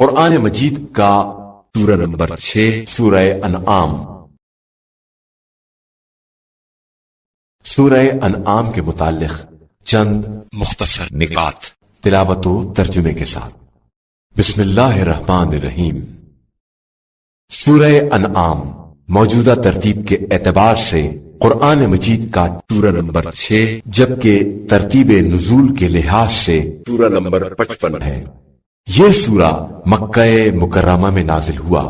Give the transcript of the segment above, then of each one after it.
قرآن مجید کا سورہ نمبر 6 سورہ انعام۔ سورہ انعام کے متعلق چند مختصر نکات تلاوت و ترجمے کے ساتھ۔ بسم اللہ الرحمن الرحیم۔ سورہ انعام موجودہ ترتیب کے اعتبار سے قرآن مجید کا سورہ نمبر 6 جبکہ ترتیب نزول کے لحاظ سے سورہ نمبر 55 ہے۔ یہ سورہ مکہ مکرمہ میں نازل ہوا۔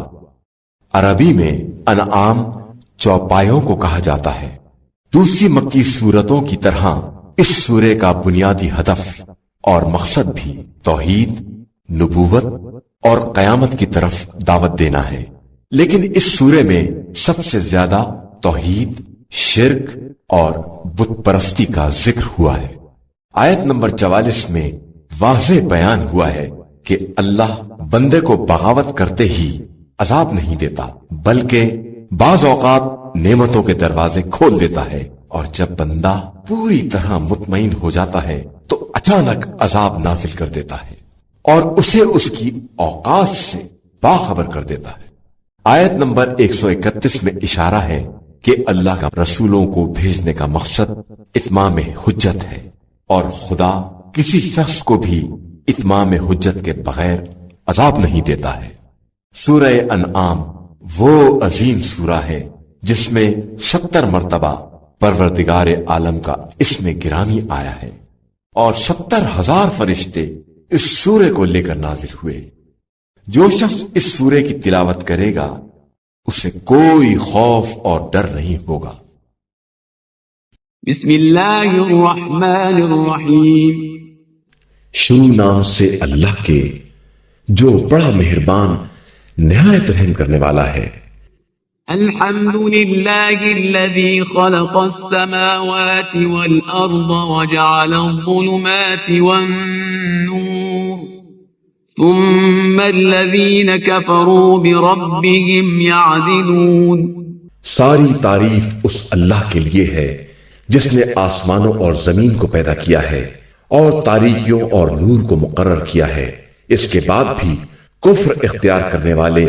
عربی میں انعام چوپایوں کو کہا جاتا ہے۔ دوسری مکی سورتوں کی طرح اس سورے کا بنیادی ہدف اور مقصد بھی توحید، نبوت اور قیامت کی طرف دعوت دینا ہے، لیکن اس سورے میں سب سے زیادہ توحید، شرک اور بت پرستی کا ذکر ہوا ہے۔ آیت نمبر 44 میں واضح بیان ہوا ہے کہ اللہ بندے کو بغاوت کرتے ہی عذاب نہیں دیتا، بلکہ بعض اوقات نعمتوں کے دروازے کھول دیتا ہے، اور جب بندہ پوری طرح مطمئن ہو جاتا ہے تو اچانک عذاب نازل کر دیتا ہے اور اسے اس کی اوقات سے باخبر کر دیتا ہے۔ آیت نمبر 131 میں اشارہ ہے کہ اللہ کا رسولوں کو بھیجنے کا مقصد اتمام حجت ہے، اور خدا کسی شخص کو بھی اتمام حجت کے بغیر عذاب نہیں دیتا ہے۔ سورہ انعام وہ عظیم سورہ ہے جس میں 70 مرتبہ پروردگار عالم کا اسم گرامی آیا ہے، اور 70,000 فرشتے اس سورے کو لے کر نازل ہوئے۔ جو شخص اس سورے کی تلاوت کرے گا اسے کوئی خوف اور ڈر نہیں ہوگا۔ بسم اللہ الرحمن الرحیم۔ شروع نام سے اللہ کے جو بڑا مہربان نہایت رحم کرنے والا ہے۔ الحمد للہ الذی خلق السماوات والارض وجعل الظلمات والنور ثم الذین کفروا بربهم یعدلون۔ ساری تعریف اس اللہ کے لیے ہے جس نے آسمانوں اور زمین کو پیدا کیا ہے اور تاریکیوں اور نور کو مقرر کیا ہے، اس کے بعد بھی کفر اختیار کرنے والے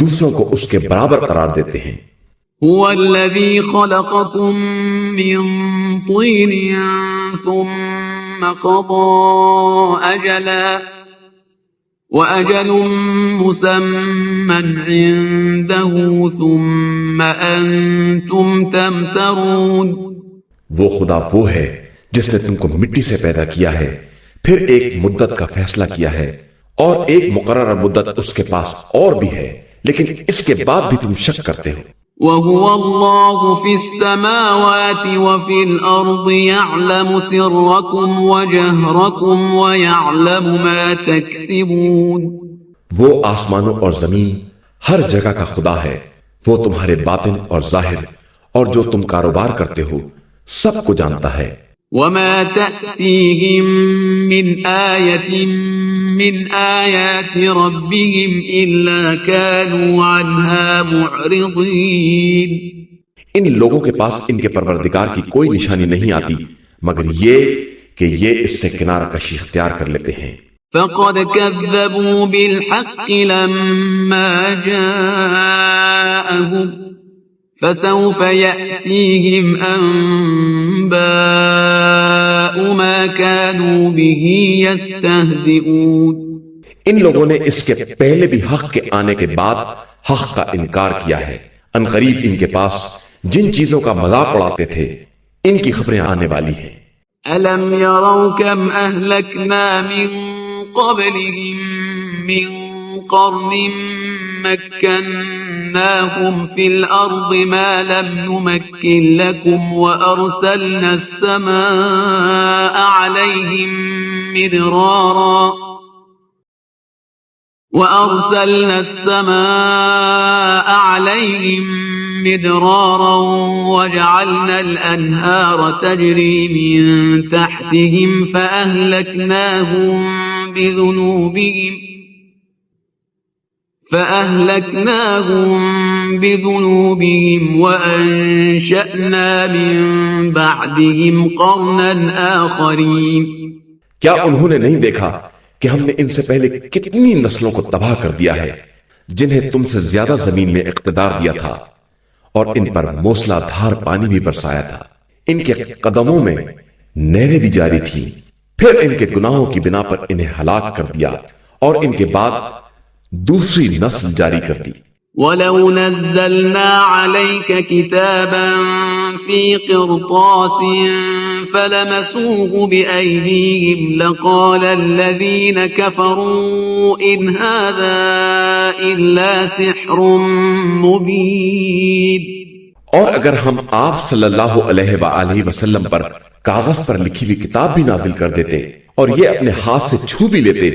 دوسروں کو اس کے برابر قرار دیتے ہیں۔ هو الذی خلقکم من طین ثم قضى اجلا وأجل مسمى عنده ثم أنتم تمترون۔ وہ خدا وہ ہے جس نے تم کو مٹی سے پیدا کیا ہے، پھر ایک مدت کا فیصلہ کیا ہے، اور ایک مقررہ مدت اس کے پاس اور بھی ہے، لیکن اس کے بعد بھی تم شک کرتے ہو۔ وَهُوَ اللَّهُ فِي السَّمَاوَاتِ وَفِي الْأَرْضِ يَعْلَمُ سِرَّكُمْ وَجَهْرَكُمْ وَيَعْلَمُ مَا تَكْسِبُونَ۔ وہ آسمانوں اور زمین ہر جگہ کا خدا ہے، وہ تمہارے باطن اور ظاہر اور جو تم کاروبار کرتے ہو سب کو جانتا ہے۔ وَمَا تَأْتِيهِم مِّنْ آيَةٍ مِّنْ آيَاتِ رَبِّهِمْ إِلَّا كَانُوا عَنْهَا مُعْرِضِينَ۔ ان لوگوں کے پاس ان کے پروردگار کی کوئی نشانی نہیں آتی مگر یہ کہ یہ اس سے کنارہ کشی اختیار کر لیتے ہیں۔ فَقَدْ كَذَّبُوا بِالْحَقِّ لَمَّا جَاءَهُمْ فَسَوْفَ يَأْتِيهِمْ أَنبَاءُ مَا كَانُوا بِهِ يَسْتَهْزِئُونَ۔ ان لوگوں نے اس کے پہلے بھی حق کے آنے کے بعد حق کا انکار کیا ہے، ان قریب ان کے پاس جن چیزوں کا مذاق اڑاتے تھے ان کی خبریں آنے والی ہیں۔ أَلَمْ يَرَوْا كَمْ أَهْلَكْنَا مِنْ قَبْلِهِمْ مِنْ قَرْنٍ مَكَّنَّاهُمْ فِي الْأَرْضِ مَا لَمْ نُمَكِّنْ لَكُمْ وَأَرْسَلْنَا السَّمَاءَ عَلَيْهِمْ مِدْرَارًا وَجَعَلْنَا الْأَنْهَارَ تَجْرِي مِنْ تَحْتِهِمْ فَأَهْلَكْنَاهُمْ بِذُنُوبِهِمْ وَأَنشَأْنَا مِنْ بَعْدِهِمْ قَرْنًا آخَرِينَ۔ کیا انہوں نے نہیں دیکھا کہ ہم نے ان سے پہلے کتنی نسلوں کو تباہ کر دیا ہے جنہیں تم سے زیادہ زمین میں اقتدار دیا تھا، اور ان پر موسلا دھار پانی بھی برسایا تھا، ان کے قدموں میں نہریں بھی جاری تھیں، پھر ان کے گناہوں کی بنا پر انہیں ہلاک کر دیا اور ان کے بعد دوسری نسل جاری کر دی۔ وَلَوْ نَزَّلْنَا عَلَيْكَ كِتَابًا فِي قِرْطَاسٍ فَلَمَسُوهُ بِأَيْدِيهِمْ لَقَالَ الَّذِينَ كَفَرُوا إِنْ هَذَا إِلَّا سِحْرٌ مُبِينٌ۔ اور اگر ہم آپ صلی اللہ علیہ وآلہ وسلم پر کاغذ پر لکھی ہوئی کتاب بھی نازل کر دیتے اور یہ اپنے ہاتھ سے چھو بھی لیتے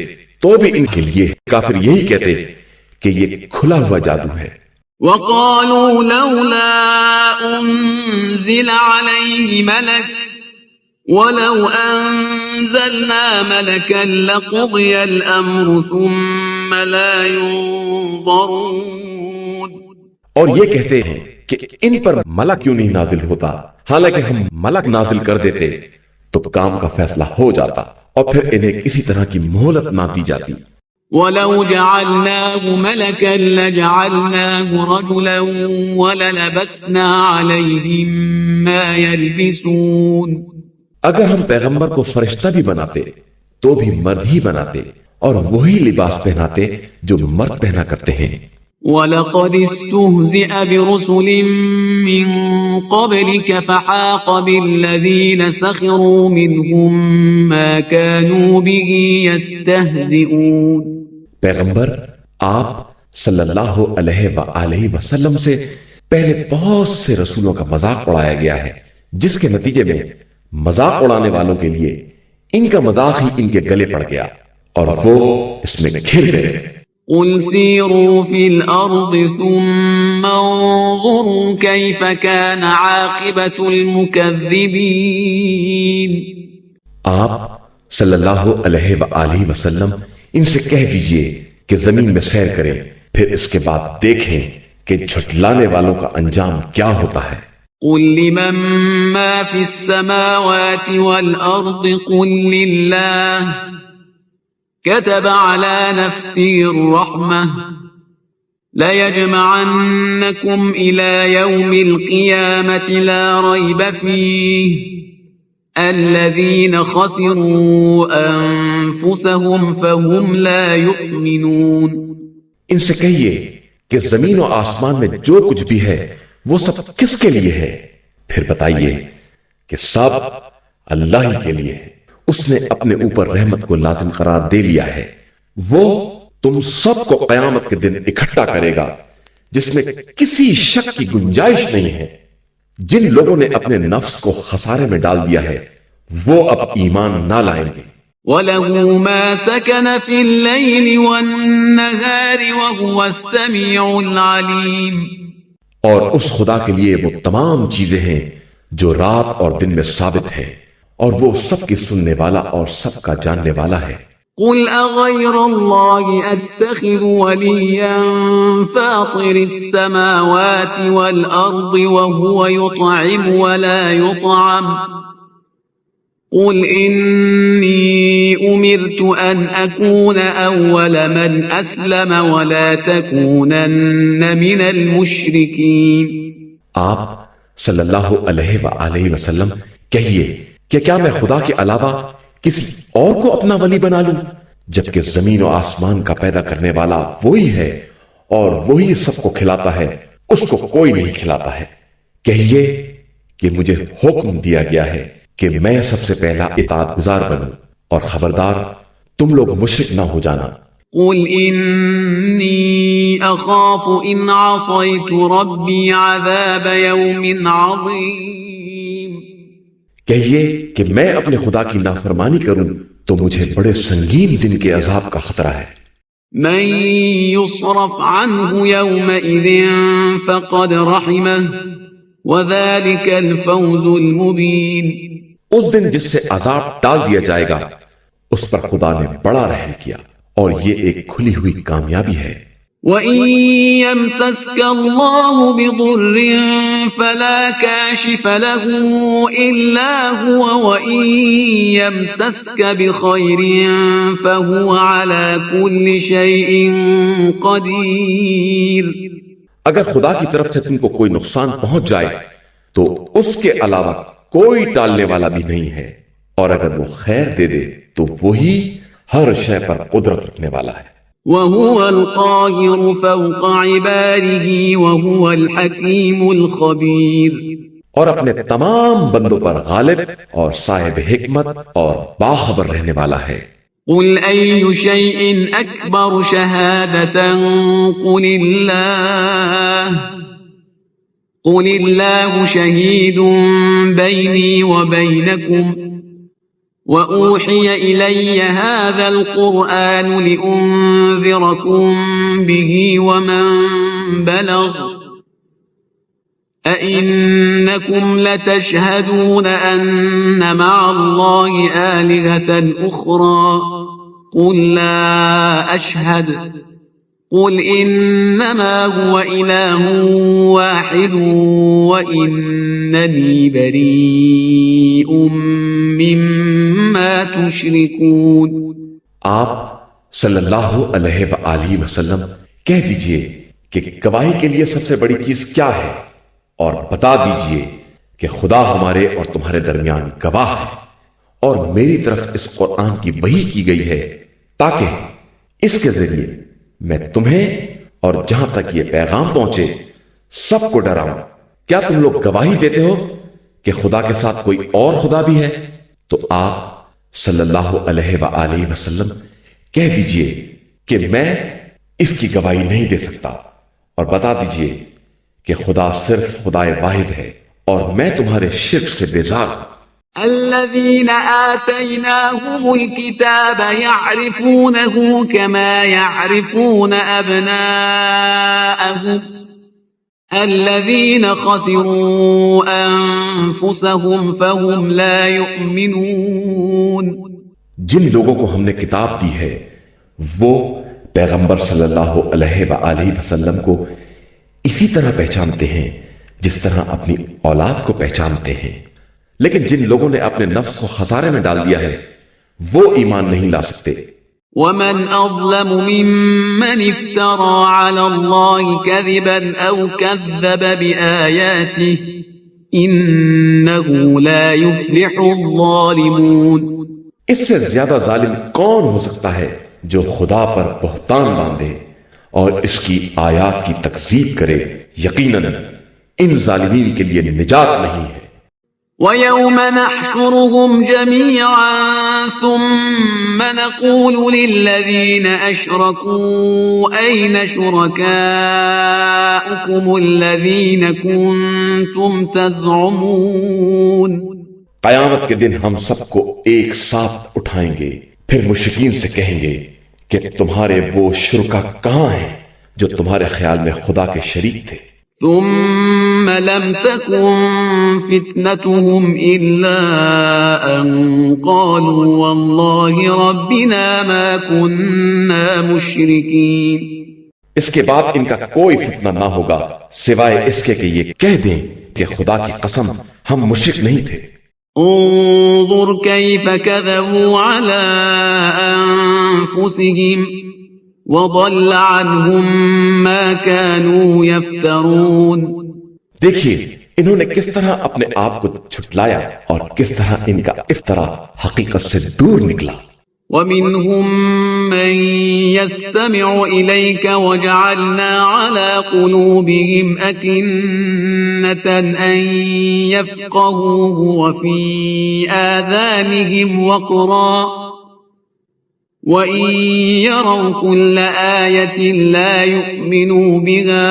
تو بھی ان کے لیے کافر یہی کہتے کہ یہ کھلا ہوا جادو ہے۔ وَقَالُوا لَوْلَا أُنزِلَ عَلَيْهِ مَلَكٌ وَلَوْ أَنزَلْنَا مَلَكًا لَقُضِيَ الْأَمْرُ ثُمَّ لَا يُنظَرُونَ۔ اور یہ کہتے ہیں کہ ان پر ملک کیوں نہیں نازل ہوتا، حالانکہ ہم ملک نازل کر دیتے تو کام کا فیصلہ ہو جاتا اور پھر انہیں کسی طرح کی مہلت نہ دی جاتی۔ وَلَوْ جَعَلْنَاهُ مَلَكًا لَجَعَلْنَاهُ رَجُلًا وَلَلَبَسْنَا عَلَيْهِمْ مَا يَلْبِسُونَ۔ اگر ہم پیغمبر کو فرشتہ بھی بناتے تو بھی مرد ہی بناتے اور وہی لباس پہناتے جو مرد پہنا کرتے ہیں۔ وَلَقَدِ اسْتُهْزِئَ بِرُسُلٍ مِّن قَبْلِكَ فَحَاقَ بِالَّذِينَ سَخِرُوا مِنْهُم مَّا كَانُوا بِهِ يَسْتَهْزِئُونَ۔ پیغمبر آپ صلی اللہ علیہ وآلہ وسلم سے پہلے بہت سے رسولوں کا مذاق اڑایا گیا ہے، جس کے نتیجے میں مذاق اڑانے والوں کے لیے ان کا مذاق ہی ان کے گلے پڑ گیا اور وہ اس میں گھر گئے۔ قُلْ سِيرُوا فِي الْأَرْضِ ثُمَّ انظُرُوا كَيْفَ كَانَ عَاقِبَةُ الْمُكَذِّبِينَ۔ آپ صلی اللہ علیہ وآلہ وسلم ان سے کہہ دیجئے کہ زمین میں سیر کریں، پھر اس کے بعد دیکھیں کہ جھٹلانے والوں کا انجام کیا ہوتا ہے۔ قُلْ لِمَن مَّا فِي السَّمَاوَاتِ وَالْأَرْضِ قُلْ لِلَّهِ كَتَبَ عَلَى نَفْسِهِ الرَّحْمَةَ لَيَجْمَعَنَّكُمْ إِلَى يَوْمِ الْقِيَامَةِ لَا رَيْبَ فِيهِ الَّذِينَ خَسِرُوا أَنفُسَهُمْ فَهُمْ لَا يُؤْمِنُونَ۔ ان سے کہیے کہ زمین و آسمان میں جو کچھ بھی ہے وہ سب کس کے لیے ہے؟ پھر بتائیے کہ سب اللہ ہی کے لیے ہے۔ اس نے اپنے اوپر رحمت کو لازم قرار دے لیا ہے۔ وہ تم سب کو قیامت کے دن اکٹھا کرے گا جس میں کسی شک کی گنجائش نہیں ہے۔ جن لوگوں نے اپنے نفس کو خسارے میں ڈال دیا ہے وہ اب ایمان نہ لائیں گے۔ وَلَهُ مَا سَكَنَ فِي اللَّيْلِ وَالنَّهَارِ وَهُوَ السَّمِيعُ الْعَلِيمُ۔ اور اس خدا کے لیے وہ تمام چیزیں ہیں جو رات اور دن میں ثابت ہیں، اور وہ سب کی سننے والا اور سب کا جاننے والا ہے۔ قُلْ أَغَيْرَ اللَّهِ أَتَّخِذُ وَلِيًّا فَاطِرِ السَّمَاوَاتِ وَالْأَرْضِ وَهُوَ يُطْعِمُ وَلَا يُطْعَمُ قُلْ إِنِّي أُمِرْتُ أَنْ أَكُونَ أَوَّلَ مَنْ أَسْلَمَ وَلَا تَكُونَنَّ مِنَ الْمُشْرِكِينَ۔ آپ صلی اللہ علیہ وآلہ وسلم کہیے کہ کیا میں خدا کے علاوہ کسی اور کو اپنا ولی بنا لوں، جبکہ زمین و آسمان کا پیدا کرنے والا وہی ہے اور وہی سب کو کھلاتا ہے، اس کو کوئی نہیں کھلاتا ہے۔ کہیے کہ مجھے حکم دیا گیا ہے کہ میں سب سے پہلا اطاعت گزار بنوں، اور خبردار تم لوگ مشرک نہ ہو جانا۔ قُلْ إِنِّي أَخَافُ إِنْ عَصَيْتُ رَبِّي عَذَابَ يَوْمٍ عَظِيمٍ۔ کہیے کہ میں اپنے خدا کی نافرمانی کروں تو مجھے بڑے سنگین دن کے عذاب کا خطرہ ہے۔ مَن يُصْرَفْ عَنْهُ يَوْمَئِذٍ فَقَدْ رَحِمَهُ وَذَلِكَ الْفَوْزُ الْمُبِينُ۔ اس دن جس سے عذاب ٹال دیا جائے گا اس پر خدا نے بڑا رحم کیا، اور یہ ایک کھلی ہوئی کامیابی ہے۔ وَإِن يَمْسَسْكَ اللَّهُ بِضُرٍّ فَلَا كَاشِفَ لَهُ إِلَّا هُوَ وَإِن يَمْسَسْكَ بِخَيْرٍ فَهُوَ عَلَى كُلِّ شَيْءٍ قَدِيرٌ۔ اگر خدا کی طرف سے تم کو کوئی نقصان پہنچ جائے تو اس کے علاوہ کوئی ٹالنے والا بھی نہیں ہے، اور اگر وہ خیر دے دے تو وہی ہر شے پر قدرت رکھنے والا ہے۔ وَهُوَ الْقَاهِرُ فَوْقَ عِبَادِهِ وَهُوَ الْحَكِيمُ الْخَبِيرُ، اور اپنے تمام بندوں پر غالب اور صاحب حکمت اور باخبر رہنے والا ہے۔ قُلْ أَيُّ شَيْءٍ أَكْبَرُ شَهَادَةً قُلِ اللَّهُ شَهِيدٌ بَيْنِي وَبَيْنَكُمْ وَأُوحِيَ إِلَيَّ هَذَا الْقُرْآنُ لِأُنذِرَكُم بِهِ وَمَن بَلَغَ أَإِنَّكُمْ لَتَشْهَدُونَ أَنَّ مَعَ اللَّهِ آلِهَةً أُخْرَى قُل لَّا أَشْهَدُ قُلْ إِنَّمَا هُوَ إِلَٰهٌ وَاحِدٌ وَإِنَّنِي بَرِيءٌ مِّمَّا تُشْرِكُونَ۔ آپ صلی اللہ علیہ وآلہ وسلم کہہ دیجئے کہ گواہی کے لیے سب سے بڑی چیز کیا ہے، اور بتا دیجئے کہ خدا ہمارے اور تمہارے درمیان گواہ ہے، اور میری طرف اس قرآن کی وحی کی گئی ہے تاکہ اس کے ذریعے میں تمہیں اور جہاں تک یہ پیغام پہنچے سب کو ڈراؤں۔ کیا تم لوگ گواہی دیتے ہو کہ خدا کے ساتھ کوئی اور خدا بھی ہے؟ تو آپ صلی اللہ علیہ وآلہ وسلم کہہ دیجئے کہ میں اس کی گواہی نہیں دے سکتا، اور بتا دیجئے کہ خدا صرف خدا واحد ہے، اور میں تمہارے شرک سے بیزار ہوں۔ الذين آتيناهم الكتاب يعرفونه كما يعرفون أبناءهم الذين خسروا أنفسهم فهم لا يؤمنون۔ جن لوگوں کو ہم نے کتاب دی ہے وہ پیغمبر صلی اللہ علیہ وآلہ وسلم کو اسی طرح پہچانتے ہیں جس طرح اپنی اولاد کو پہچانتے ہیں، لیکن جن لوگوں نے اپنے نفس کو خسارے میں ڈال دیا ہے وہ ایمان نہیں لا سکتے۔ وَمَنْ أَظْلَمُ مِمَّنِ افْتَرَى عَلَى اللَّهِ كَذِبًا أَوْ كَذَّبَ بِآيَاتِهِ إِنَّهُ لَا يُفْلِحُ الظَّالِمُونَ۔ اس سے زیادہ ظالم کون ہو سکتا ہے جو خدا پر بہتان باندھے اور اس کی آیات کی تکذیب کرے؟ یقیناً ان ظالمین کے لیے نجات نہیں ہے۔ وَيَوْمَ نَحْشُرُهُمْ جَمِيعًا ثُمَّ نَقُولُ لِلَّذِينَ أَشْرَكُوا أَيْنَ شُرَكَاؤُكُمُ الَّذِينَ كُنتُمْ تَزْعُمُونَ۔ قیامت کے دن ہم سب کو ایک ساتھ اٹھائیں گے، پھر مشرکین سے کہیں گے کہ تمہارے وہ شرکا کہاں ہیں جو تمہارے خیال میں خدا کے شریک تھے؟ ثم لم تكن فتنتهم إلا أن قالوا والله ربنا ما كنا مشركين۔ اس کے بعد ان کا کوئی فتنہ نہ ہوگا سوائے اس کے کہ یہ کہہ دیں کہ خدا کی قسم ہم مشرک نہیں تھے۔ انظر كيف كذبوا على أنفسهم وضل عنهم ما كانوا يفترون۔ دیکھیے انہوں نے کس طرح اپنے آپ کو جھٹلایا اور کس طرح ان کا افترا حقیقت سے دور نکلا۔ وَمِنْهُمْ مَنْ يَسْتَمِعُ إِلَيْكَ وَجَعَلْنَا عَلَى قُلُوبِهِمْ أَكِنَّةً أَنْ يَفْقَهُوهُ وَفِي آذَانِهِمْ وَقْرًا وَإِنْ يَرَوْا كُلَّ آيَةٍ لَا يُؤْمِنُوا بِهَا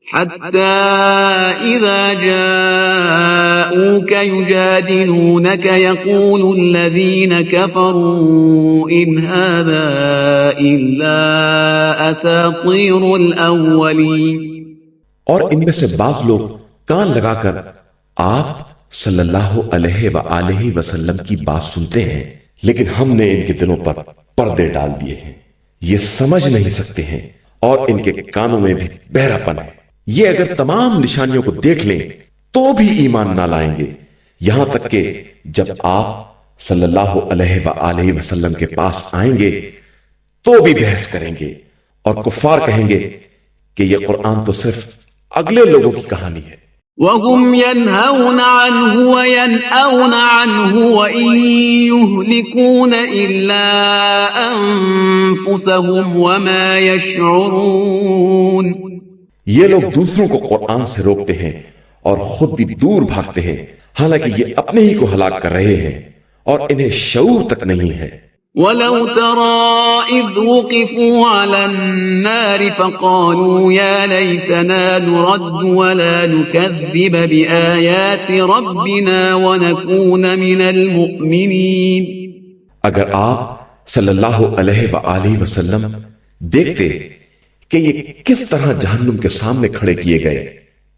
حَتَّى إِذَا جَاءُوكَ يُجَادِلُونَكَ يَقُولُ الَّذِينَ كَفَرُوا إِنْ هَذَا إِلَّا أَسَاطِيرُ الْأَوَّلِينَ۔ اور ان میں سے بعض لوگ کان لگا کر آپ صلی اللہ علیہ وآلہ وسلم کی بات سنتے ہیں، لیکن ہم نے ان کے دلوں پر پردے ڈال دیے ہیں۔ یہ سمجھ نہیں سکتے ہیں اور ان کے کانوں میں بھی بہراپن ہے۔ یہ اگر تمام نشانیوں کو دیکھ لیں تو بھی ایمان نہ لائیں گے، یہاں تک کہ جب آپ صلی اللہ علیہ وآلہ وسلم کے پاس آئیں گے تو بھی بحث کریں گے اور کفار کہیں گے کہ یہ قرآن تو صرف اگلے لوگوں کی کہانی ہے۔ وهم ينهون عنه وينأون عنه وإن يهلكون إلا أنفسهم وما يشعرون۔ یہ لوگ دوسروں کو قرآن سے روکتے ہیں اور خود بھی دور بھاگتے ہیں، حالانکہ یہ اپنے ہی کو ہلاک کر رہے ہیں اور انہیں شعور تک نہیں ہے۔ ولو ترى إذ وقفوا على النار فقالوا يا ليتنا نرد ولا نكذب بآيات ربنا ونكون من المؤمنين۔ اگر آپ صلی اللہ علیہ وآلہ وسلم دیکھتے کہ یہ کس طرح جہنم کے سامنے کھڑے کیے گئے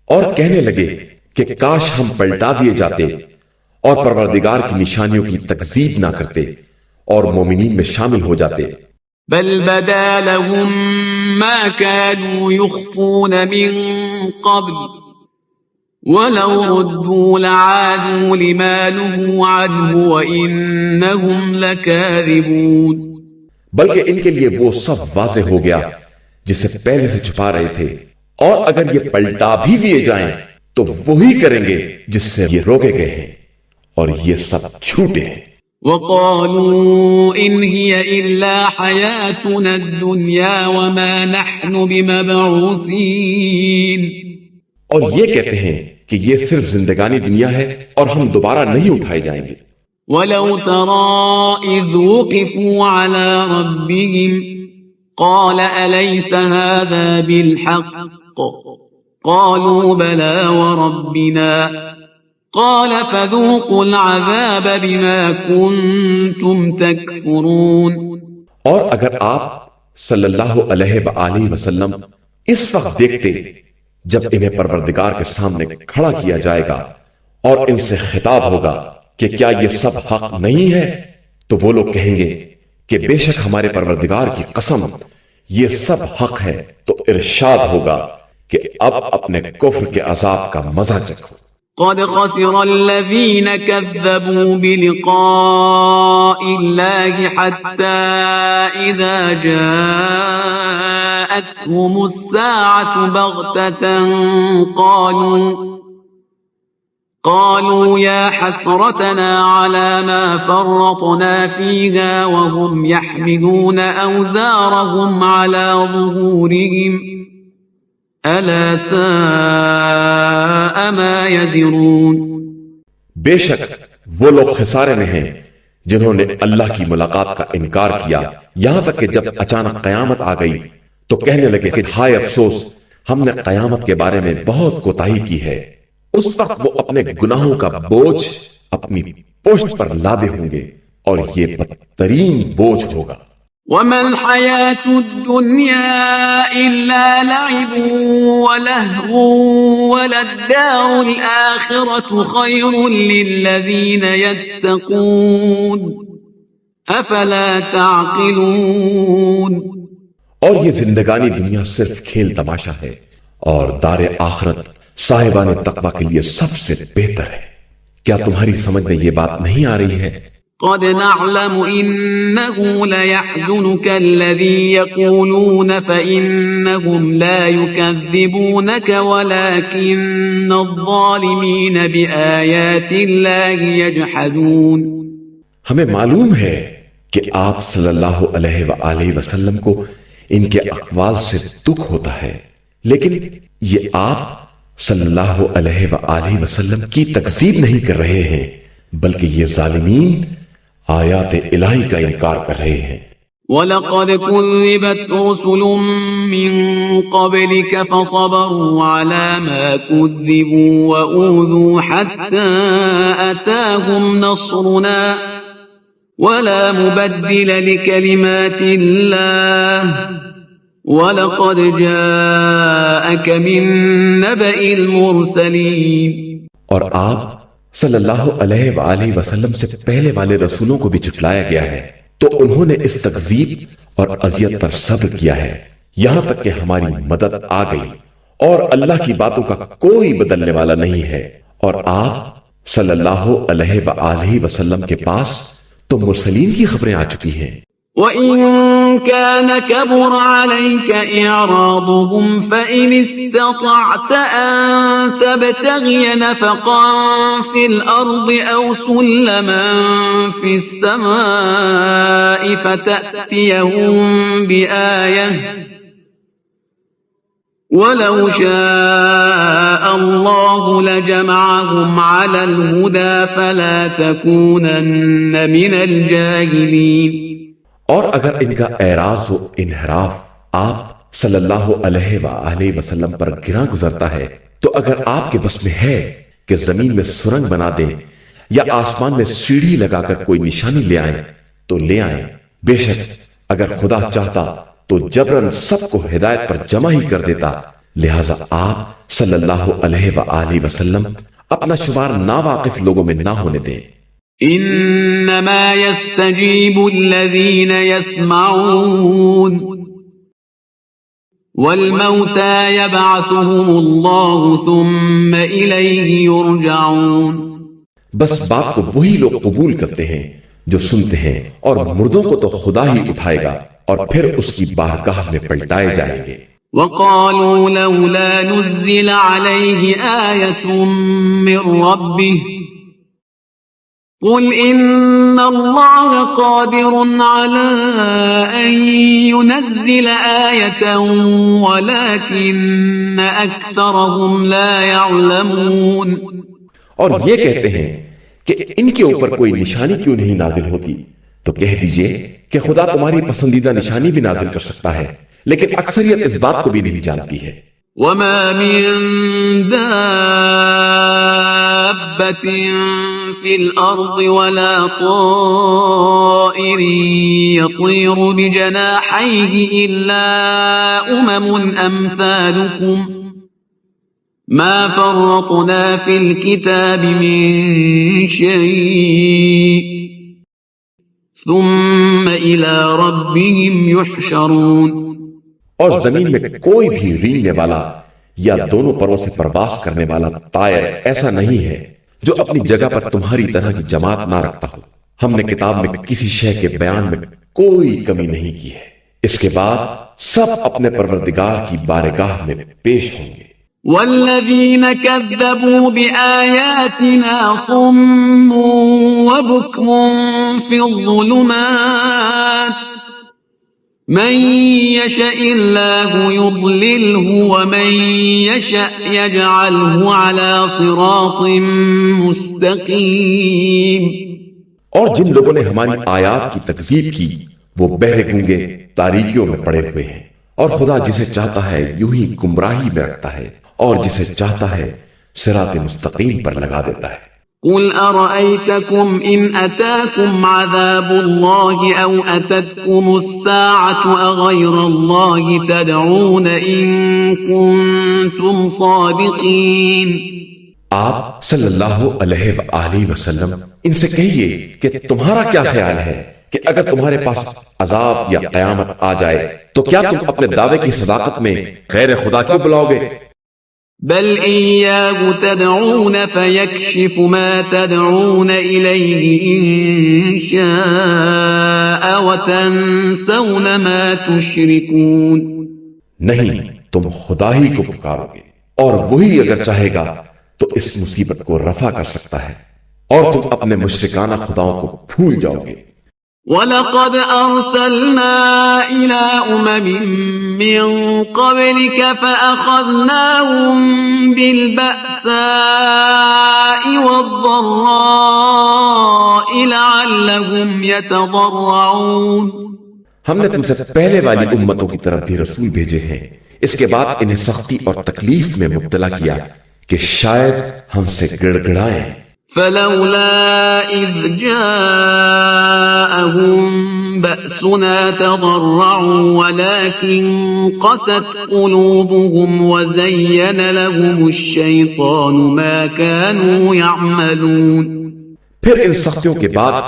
اور کہنے لگے کہ کاش ہم پلٹا دیے جاتے اور پروردگار کی نشانیوں کی تکذیب نہ کرتے اور مومنین میں شامل ہو جاتے۔ بل بدا لهم ما كانوا يخفون من قبل ولو ردوا لعادوا لما نهوا عنه وإنهم لكاذبون۔ بلکہ ان کے لیے وہ سب واضح ہو گیا جسے پہلے سے چھپا رہے تھے، اور اگر یہ پلٹا بھی دیے جائیں تو وہی کریں گے جس سے یہ روکے گئے ہیں، اور یہ سب جھوٹے ہیں۔ وقالوا إن هي إلا حياتنا الدنيا وما نحن بمبعوثين۔ اور یہ کہتے ہیں کہ یہ صرف زندگانی دنیا ہے اور ہم دوبارہ نہیں اٹھائے جائیں گے۔ ولو ترى إذ وقفوا على ربهم قال أليس هذا بالحق قالوا بلى وربنا قال فذوقوا العذاب بما كنتم تكفرون۔ اور اگر آپ صلی اللہ علیہ وآلہ وسلم اس وقت دیکھتے جب انہیں پروردگار کے سامنے کھڑا کیا جائے گا اور ان سے خطاب ہوگا کہ کیا یہ سب حق نہیں ہے، تو وہ لوگ کہیں گے کہ بے شک ہمارے پروردگار کی قسم یہ سب حق ہے، تو ارشاد ہوگا کہ اب اپنے کفر کے عذاب کا مزہ چکھو۔ قد خسر الذين كذبوا بلقاء الله حتى إذا جاءتهم الساعة بغتة قالوا يا حسرتنا على ما فرطنا فيها وهم يحملون أوزارهم على ظهورهم ألا ساء ما يزرون۔ بے شک وہ لوگ خسارے میں ہیں جنہوں نے اللہ کی ملاقات کا انکار کیا، یہاں تک کہ جب اچانک قیامت آ گئی تو کہنے لگے کہ ہائے افسوس، ہم نے قیامت کے بارے میں بہت کوتاہی کی ہے۔ اس وقت وہ اپنے گناہوں کا بوجھ اپنی پشت پر لادے ہوں گے اور یہ بدترین بوجھ ہوگا۔ وما الحياة الدنيا إلا لعب ولهو وللدار الآخرة خير للذين يتقون أفلا تعقلون۔ اور یہ زندگانی دنیا صرف کھیل تماشا ہے اور دار آخرت صاحبان تقوی کے لیے سب سے بہتر ہے، کیا تمہاری سمجھ میں یہ بات نہیں آ رہی ہے؟ قد نعلم إنه ليحزنك الذي يقولون فإنهم لا يكذبونك ولكن الظالمين بآيات الله يجحدون۔ ہمیں معلوم ہے کہ آپ صلی اللہ علیہ وآلہ وسلم کو ان کے اقوال سے دکھ ہوتا ہے، لیکن یہ آپ صلی اللہ علیہ وآلہ وسلم کی تکذیب نہیں کر رہے ہیں، بلکہ یہ ظالمین آیات الہی کا انکار کر رہے ہیں۔ وَلَقَدْ كُذِّبَتْ رُسُلٌ مِّن قَبْلِكَ فَصَبَرُوا عَلَى مَا كُذِّبُوا وَأُوذُوا حَتَّى أَتَاهُمْ نَصْرُنَا وَلَا مُبَدِّلَ لِكَلِمَاتِ اللَّهِ وَلَقَدْ جَاءَكَ مِن نَّبَإِ الْمُرْسَلِينَ۔ اور آپ صلی اللہ علیہ وآلہ وسلم سے پہلے والے رسولوں کو بھی جھٹلایا گیا ہے، تو انہوں نے اس تکذیب اور اذیت پر صبر کیا ہے یہاں تک کہ ہماری مدد آ گئی، اور اللہ کی باتوں کا کوئی بدلنے والا نہیں ہے۔ اور آپ صلی اللہ علیہ وآلہ وسلم کے پاس تو مرسلین کی خبریں آ چکی ہیں۔ وَإِن كَانَ كَبُرَ عَلَيْكَ إِعْرَاضُهُمْ فَإِنِ اسْتَطَعْتَ أَن تَبْتَغِيَ نَفَقًا فِي الْأَرْضِ أَوْ سُلَّمًا فِي السَّمَاءِ فَتَأْتِيَهُم بِآيَةٍ وَلَوْ شَاءَ اللَّهُ لَجَمَعَهُمْ عَلَى الْهُدَى فَلَا تَكُونَنَّ مِنَ الْجَاهِلِينَ۔ اور اگر ان کا اعراض و انحراف آپ صلی اللہ علیہ وآلہ وسلم پر گراں گزرتا ہے تو اگر آپ کے بس میں ہے کہ زمین میں سرنگ بنا دیں یا آسمان میں سیڑھی لگا کر کوئی نشانی لے آئیں تو لے آئیں، بے شک اگر خدا چاہتا تو جبراً سب کو ہدایت پر جمع ہی کر دیتا، لہذا آپ صلی اللہ علیہ وآلہ وسلم اپنا شمار ناواقف لوگوں میں نہ ہونے دیں۔ انما يستجيب الذين يسمعون والموتى يبعثهم الله ثم إليه يرجعون۔ بس بات کو وہی لوگ قبول کرتے ہیں جو سنتے ہیں، اور مردوں کو تو خدا ہی اٹھائے گا اور پھر اس کی بارگاہ میں پلٹائے جائیں گے۔ وقالوا لولا نزل عليه آية من ربه قل إن الله قادر على أن ينزل آية ولكن أكثرهم لا يعلمون۔ اور یہ کہتے ہیں کہ ان کے اوپر کوئی نشانی کیوں نہیں نازل ہوتی، تو کہہ دیجئے کہ خدا تمہاری پسندیدہ نشانی بھی نازل کر سکتا ہے، لیکن اکثریت اس بات کو بھی نہیں جانتی ہے۔ وما من دابة في الأرض ولا طائر يطير بجناحيه إلا أمثالكم ما فرطنا في الكتاب من شيء ثم إلى ربهم يحشرون۔ اور زمین میں کوئی بھی رینگنے والا یا دونوں پروں سے پرواز کرنے والا طائر ایسا نہیں ہے جو اپنی جگہ پر تمہاری طرح کی جماعت نہ رکھتا ہو۔ ہم نے کتاب میں کسی شے کے بیان میں کوئی کمی نہیں کی ہے، اس کے بعد سب اپنے پروردگار کی بارگاہ میں پیش ہوں گے۔ والذین کذبوا بآیاتنا صم وبکم فی الظلمات من يشاء الله يضلله ومن يشاء يجعله على صراط مستقيم۔ اور جن لوگوں نے ہماری آیات کی تکذیب کی وہ بہرے گونگے تاریکیوں میں پڑے ہوئے ہیں، اور خدا جسے چاہتا ہے یوں ہی گمراہی میں رکھتا ہے اور جسے چاہتا ہے صراط مستقیم پر لگا دیتا ہے۔ قل أرأيتكم إن أتاكم عذاب الله أو أتتكم الساعة أغير الله تدعون إن كنتم صادقين۔ آپ صلی اللہ علیہ وآلہ وسلم ان سے کہیے کہ تمہارا کیا خیال ہے کہ اگر تمہارے پاس عذاب یا قیامت آ جائے تو کیا تم اپنے دعوے کی صداقت میں غیر خدا کیوں بلاؤ گے؟ بل إياه تدعون فيكشف ما تدعون إليه إن شاء وتنسون ما تشركون۔ نہیں، تم خدا ہی کو پکارو گے اور وہی اگر چاہے گا تو اس مصیبت کو رفع کر سکتا ہے، اور تم اپنے مشرکانہ خداؤں کو بھول جاؤ گے۔ وَلَقَدْ أَرْسَلْنَا إِلَىٰ أُمَمٍ مِّن قَبْلِكَ فَأَخَذْنَاهُم بِالْبَأْسَاءِ وَالضَّرَّاءِ لَعَلَّهُمْ يَتَضَرَّعُونَ۔ ہم نے تم سے پہلے والی امتوں کی طرف بھی رسول بھیجے ہیں، اس کے بعد انہیں سختی اور تکلیف میں مبتلا کیا کہ شاید ہم سے گڑ گڑائیں۔ فلولا إذ جاءهم بأسنا تضرعوا ولكن قست قلوبهم وزين لهم الشيطان ما كانوا يعملون۔ پھر ان سختیوں کے بعد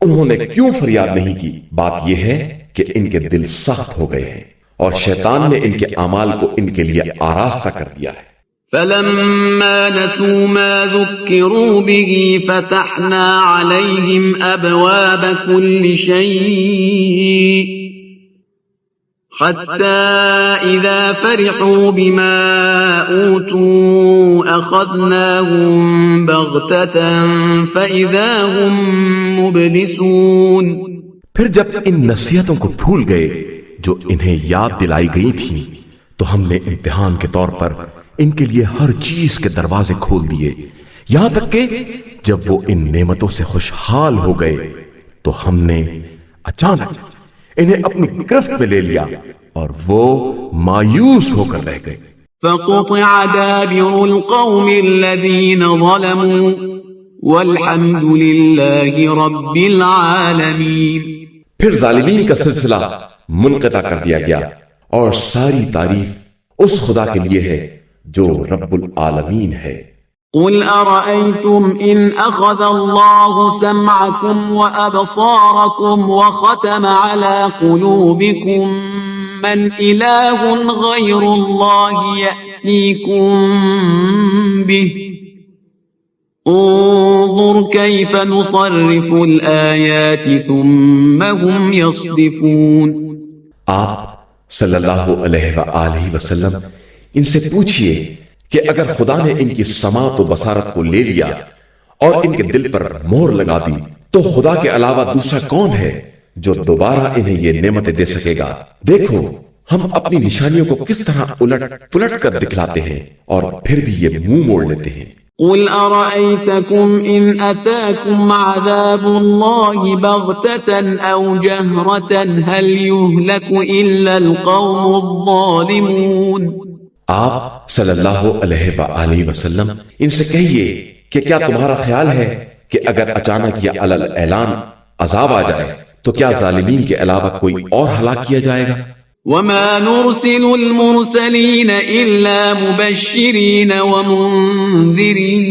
انہوں نے کیوں فریاد نہیں کی؟ بات یہ ہے کہ ان کے دل سخت ہو گئے ہیں اور شیطان نے ان کے اعمال کو ان کے لیے آراستہ کر دیا ہے۔ فلما نسوا ما ذكروا به فتحنا عليهم أبواب كل شيء حتى إذا فرحوا بما أوتوا أخذناهم بغتة فإذا هم مبلسون۔ پھر جب ان نصیحتوں کو بھول گئے جو انہیں یاد دلائی گئی تھی تو ہم نے امتحان کے طور پر ان کے لیے ہر چیز کے دروازے کھول دیے، یہاں تک کہ جب وہ ان نعمتوں سے خوشحال ہو گئے تو ہم نے اچانک انہیں اپنی گرفت میں لے لیا اور وہ مایوس ہو کر رہ گئے۔ فقطع دابر القوم الذين ظلموا والحمد لله رب العالمين۔ پھر ظالمین کا سلسلہ منقطع کر دیا گیا اور ساری تعریف اس خدا کے لیے ہے جو رب العالمین ہے۔ قل أرأيتم إن أخذ الله سمعكم وأبصاركم وختم على قلوبكم من إله غير الله يأتيكم به انظر كيف نصرف الآيات ثم هم يصدفون۔ آپ صلی اللہ علیہ وآلہ وسلم ان سے پوچھئے کہ اگر خدا نے ان کی سماعت و بصارت کو لے لیا اور ان کے دل پر مہر لگا دی تو خدا کے علاوہ دوسرا کون ہے جو دوبارہ انہیں یہ نعمتیں دے سکے گا؟ دیکھو ہم اپنی نشانیوں کو کس طرح الٹ پلٹ کر دکھلاتے ہیں اور پھر بھی یہ منہ موڑ لیتے ہیں۔ قل أرأيتكم إن أتاكم عذاب الله بغتة أو جهرة هل يهلك إلا القوم الظالمون۔ آپ صلی اللہ علیہ وآلہ وسلم ان سے کہیے کہ کیا تمہارا خیال ہے کہ اگر اچانک یا علل اعلان عذاب آ جائے تو کیا ظالمین کے علاوہ کوئی اور ہلاک کیا جائے گا؟ وما نرسل المرسلين إلا مبشرين ومنذرين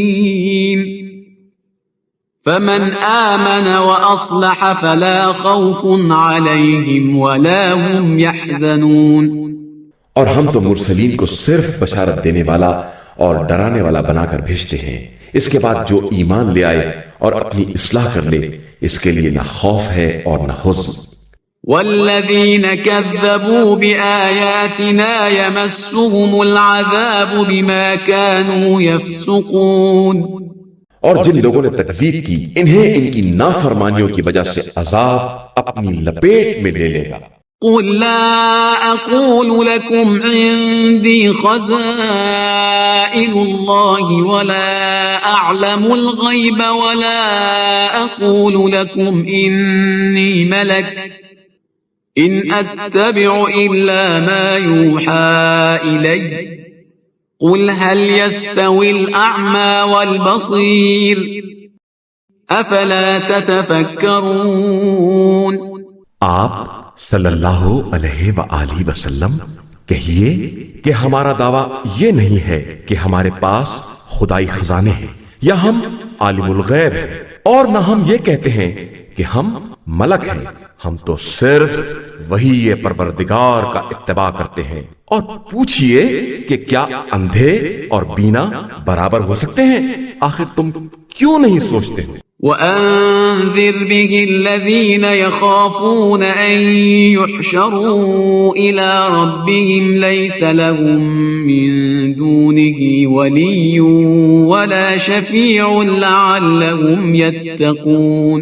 فمن آمن وأصلح فلا خوف عليهم ولا هم يحزنون۔ اور ہم تو مرسلین کو صرف بشارت دینے والا اور ڈرانے والا بنا کر بھیجتے ہیں، اس کے بعد جو ایمان لے آئے اور اپنی اصلاح کر لے اس کے لیے نہ خوف ہے اور نہ حزن۔ والذين كذبوا بآياتنا يمسهم العذاب بما كانوا يفسقون۔ اور جن لوگوں نے تکذیب کی انہیں ان کی نافرمانیوں کی وجہ سے عذاب اپنی لپیٹ میں لے لے گا۔ قل لا أقول لكم عندي خزائن الله ولا أعلم الغيب ولا أقول لكم إني ملك إن أتبع إلا ما يوحى إلي قل هل يستوي الأعمى والبصير أفلا تتفكرون۔ آپ صلی اللہ علیہ وآلہ وسلم کہیے کہ ہمارا دعویٰ یہ نہیں ہے کہ ہمارے پاس خدائی خزانے ہیں یا ہم عالم الغیب ہیں، اور نہ ہم یہ کہتے ہیں کہ ہم ملک ہیں، ہم تو صرف وہی پروردگار کا اتباع کرتے ہیں۔ اور پوچھئے کہ کیا اندھے اور بینا برابر ہو سکتے ہیں؟ آخر تم کیوں نہیں سوچتے ہو؟ وَأَنذِرْ بِهِ الَّذِينَ يَخَافُونَ أَن يُحْشَرُوا إِلَى رَبِّهِمْ لَيْسَ لَهُم مِّن دُونِهِ وَلِيٌّ وَلَا شَفِيعٌ لَّعَلَّهُمْ يَتَّقُونَ۔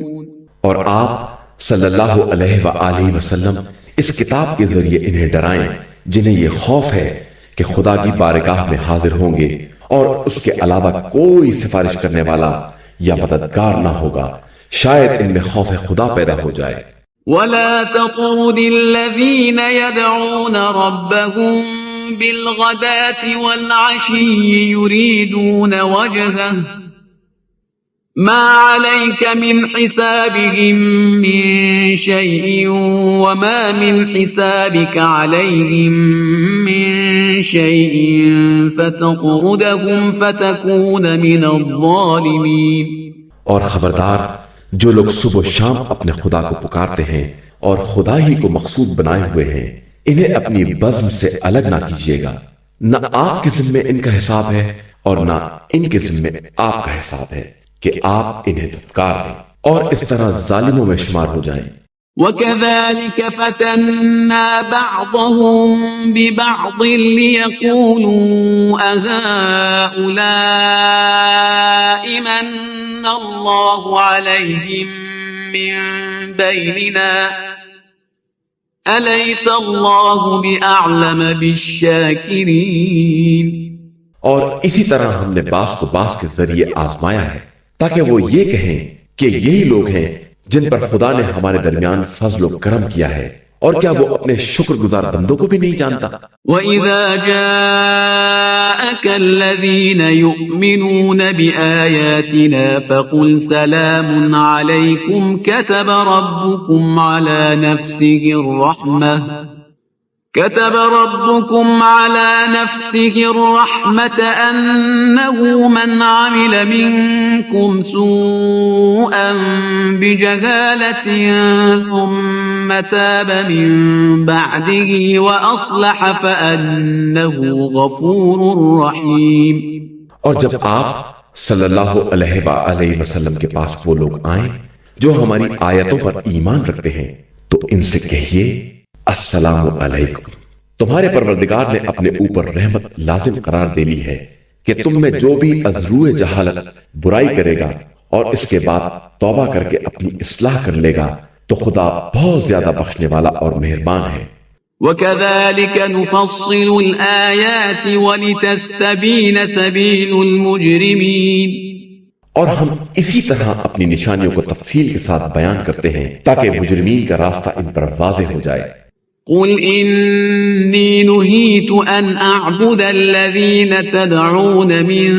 اور آپ صلی اللہ علیہ وآلہ وسلم اس کتاب کے ذریعے انہیں ڈرائیں جنہیں یہ خوف ہے کہ خدا کی بارگاہ میں حاضر ہوں گے اور اس کے علاوہ کوئی سفارش کرنے والا یا مددگار نہ ہوگا، شاید ان میں خوف خدا پیدا ہو جائے۔ وَلَا تَطْرُدِ الَّذِينَ يَدْعُونَ رَبَّهُم بِالْغَدَاةِ وَالْعَشِيِّ يُرِيدُونَ وَجْهَهُ مَا عَلَيْكَ مِنْ حِسَابِهِم مِّن شَيْءٍ وَمَا مِنْ حِسَابِكَ عَلَيْهِم مِّن شَيْءٍ فَتَطْرُدَهُمْ فَتَكُونَ مِنَ الظَّالِمِينَ۔ اور خبردار جو لوگ صبح و شام اپنے خدا کو پکارتے ہیں اور خدا ہی کو مقصود بنائے ہوئے ہیں، انہیں اپنی بزم سے الگ نہ کیجیے گا، نہ آپ کے ذمے ان کا حساب ہے اور نہ ان کے ذمے آپ کا حساب ہے کہ آپ انہیں دھتکار دیں اور اس طرح ظالموں میں شمار ہو جائیں۔ وكذلك فتنا بعضهم ببعض ليقولوا أهؤلاء من الله عليهم من بيننا أليس الله بأعلم بالشاكرين۔ اور اسی طرح ہم نے باس کو باس کے ذریعے آزمایا ہے تاکہ وہ یہ کہیں کہ یہی لوگ ہیں جن پر خدا نے ہمارے درمیان فضل و کرم کیا ہے، اور کیا وہ اپنے شکر گزار بندوں کو بھی نہیں جانتا؟ وَإِذَا جَاءَكَ الَّذِينَ يُؤْمِنُونَ بِآيَاتِنَا فَقُلْ سَلَامٌ عَلَيْكُمْ كَتَبَ رَبُّكُمْ عَلَى نَفْسِهِ الرَّحْمَةَ أَنَّهُ مَنْ عَمِلَ مِنْكُمْ سُوءًا بِجَهَالَةٍ ثُمَّ تَابَ مِنْ بَعْدِهِ وَأَصْلَحَ فَأَنَّهُ غَفُورٌ رَحِيمٌ۔ اور جب آپ صلی اللہ علیہ وآلہ وسلم کے پاس وہ لوگ آئیں جو ہماری آیتوں پر ایمان رکھتے ہیں تو ان سے کہیے السلام علیکم، تمہارے پروردگار نے اپنے اوپر رحمت لازم قرار دے لی ہے کہ تم میں جو بھی از روئے جہالت برائی کرے گا اور اس کے بعد توبہ کر کے اپنی اصلاح کر لے گا تو خدا بہت زیادہ بخشنے والا اور مہربان ہے۔ وَكَذَلِكَ نُفَصِّلُ الْآيَاتِ وَلِتَسْتَبِينَ سَبِيلُ الْمُجْرِمِينَ، اور ہم اسی طرح اپنی نشانیوں کو تفصیل کے ساتھ بیان کرتے ہیں تاکہ مجرمین کا راستہ ان پر واضح ہو جائے۔ قُلْ إِنِّي نُهِيتُ أَنْ أَعْبُدَ الَّذِينَ تَدْعُونَ مِن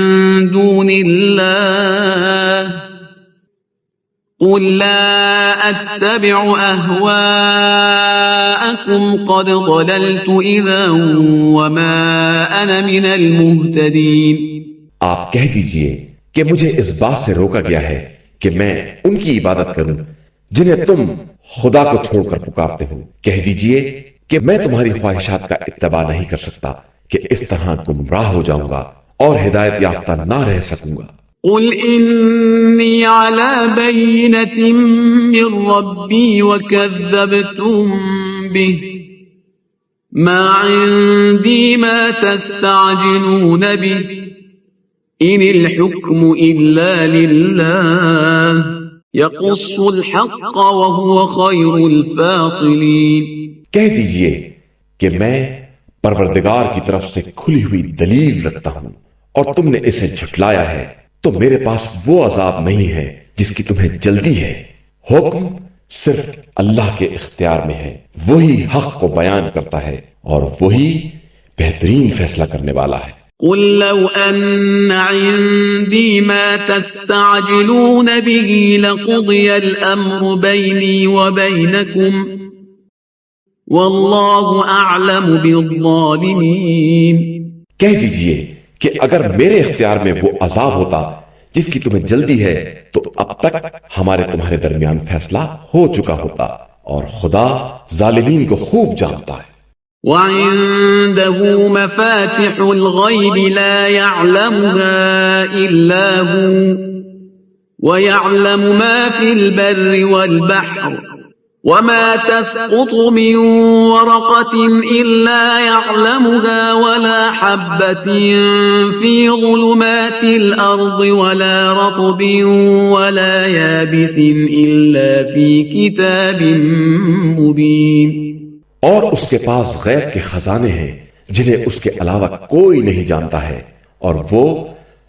دُونِ اللَّهِ قُلْ لَا أَتَّبِعُ أَهْوَاءَكُمْ قَدْ ضَلَلْتُ إِذًا وَمَا أَنَا مِنَ الْمُهْتَدِينَ۔ آپ کہہ دیجئے کہ مجھے اس بات سے روکا گیا ہے کہ میں ان کی عبادت کروں جنہیں تم خدا کو چھوڑ کر پکارتے ہو۔ کہہ دیجئے کہ میں تمہاری خواہشات کا اتباع نہیں کر سکتا کہ اس طرح گمراہ ہو جاؤں گا اور ہدایت یافتہ نہ رہ سکوں گا۔ قُلْ إِنِّي عَلَى بَيِّنَةٍ مِّن رَّبِّي وَكَذَّبْتُم بِهِ مَا عِندِي مَا تَسْتَعْجِلُونَ بِهِ إِنِ الْحُكْمُ إِلَّا لِلَّهِ يَقُصُّ الْحَقَّ وَهُوَ خَيْرُ الْفَاصِلِينَ۔ کہہ دیجئے کہ میں پروردگار کی طرف سے کھلی ہوئی دلیل رکھتا ہوں اور تم نے اسے جھٹلایا ہے تو میرے پاس وہ عذاب نہیں ہے جس کی تمہیں جلدی ہے۔ حکم صرف اللہ کے اختیار میں ہے، وہی حق کو بیان کرتا ہے اور وہی بہترین فیصلہ کرنے والا ہے۔ قُلْ لَوْ أَنَّ عِندِي مَا تَسْتَعْجِلُونَ بِهِ لَقُضِيَ الْأَمْرُ بَيْنِي وَبَيْنَكُمْ وَاللَّهُ أَعْلَمُ بِالظَّالِمِينَ۔ کہہ دیجئے کہ اگر میرے اختیار میں وہ عذاب ہوتا جس کی تمہیں جلدی ہے تو اب تک ہمارے تمہارے درمیان فیصلہ ہو چکا ہوتا، اور خدا ظالمین کو خوب جانتا ہے۔ وعنده مفاتح الغيب لا يعلمها إلا هو ويعلم ما في البر والبحر وما تسقط من ورقة إلا يعلمها ولا حبة في ظلمات الأرض ولا رطب ولا يابس إلا في كتاب مبين۔ اور اس کے پاس غیب کے خزانے ہیں جنہیں اس کے علاوہ کوئی نہیں جانتا ہے، اور وہ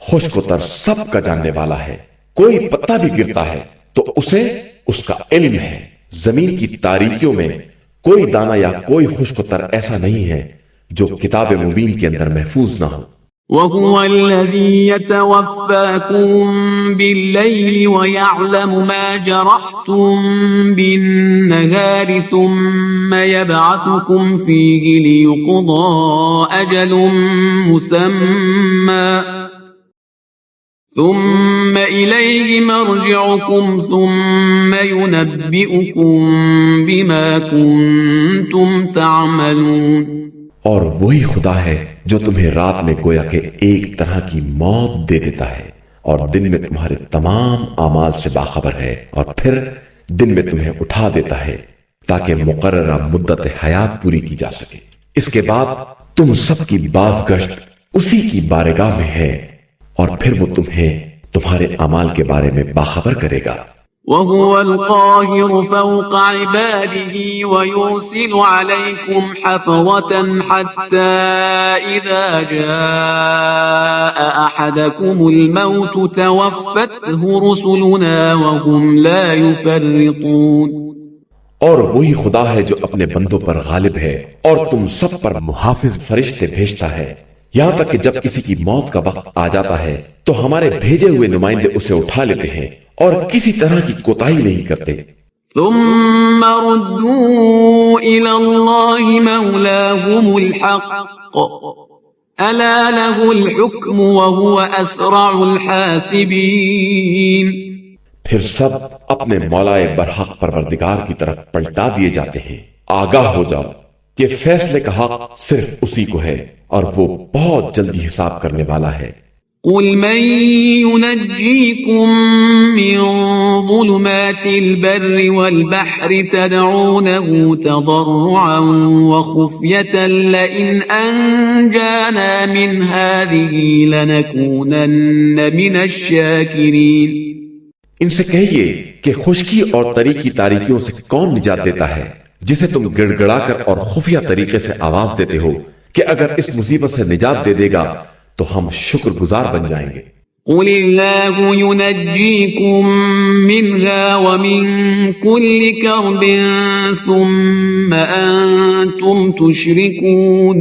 خشک و تر سب کا جاننے والا ہے۔ کوئی پتا بھی گرتا ہے تو اسے اس کا علم ہے۔ زمین کی تاریکیوں میں کوئی دانہ یا کوئی خشک و تر ایسا نہیں ہے جو کتاب مبین کے اندر محفوظ نہ ہو۔ وَهُوَ الَّذِي يَتَوَفَّاكُم بِاللَّيْلِ وَيَعْلَمُ مَا جَرَحْتُم بِالنَّهَارِ ثُمَّ يَبْعَثُكُمْ فِيهِ لِيُقْضَى أَجَلٌ مُّسَمًّى ثُمَّ إِلَيْهِ مَرْجِعُكُمْ ثُمَّ يُنَبِّئُكُم بما كنتم تعملون. اور وہی خدا ہے جو تمہیں رات میں گویا کہ ایک طرح کی موت دے دیتا ہے اور دن میں تمہارے تمام اعمال سے باخبر ہے، اور پھر دن میں تمہیں اٹھا دیتا ہے تاکہ مقررہ مدت حیات پوری کی جا سکے. اس کے بعد تم سب کی باز گشت اسی کی بارگاہ میں ہے، اور پھر وہ تمہیں تمہارے اعمال کے بارے میں باخبر کرے گا. وهو القاهر فوق عباده ويرسل عليكم حفظة حتى إذا جاء أحدكم الموت توفته رسلنا وهم لا يفرطون. اور وہی خدا ہے جو اپنے بندوں پر غالب ہے اور تم سب پر محافظ فرشتے بھیجتا ہے، یہاں تک کہ جب کسی کی موت کا وقت آ جاتا ہے تو ہمارے بھیجے ہوئے نمائندے اسے اٹھا لیتے ہیں اور کسی طرح کی کوتاہی نہیں کرتے. ثم ردوا إلى الله مولاهم الحق ألا له الحكم وهو أسرع الحاسبين. پھر سب اپنے مولا برحق پروردگار کی طرف پلٹا دیے جاتے ہیں. آگاہ ہو جاؤ کہ فیصلے کا حق صرف اسی کو ہے اور وہ بہت جلدی حساب کرنے والا ہے. قل من ينجيكم من ظلمات البر والبحر تدعونه تضرعا وخفية لئن أنجانا من هذه لنكونن من الشاكرين. ان سے کہیے کہ خشکی اور طری کی تاریکیوں سے کون نجات دیتا ہے جسے تم گڑ گڑا کر اور خفیہ طریقے سے آواز دیتے ہو کہ اگر اس مصیبت سے نجات دے دے گا تو ہم شکر گزار بن جائیں گے. قل الله ينجيكم منها ومن كل كرب ثم أنتم تشركون.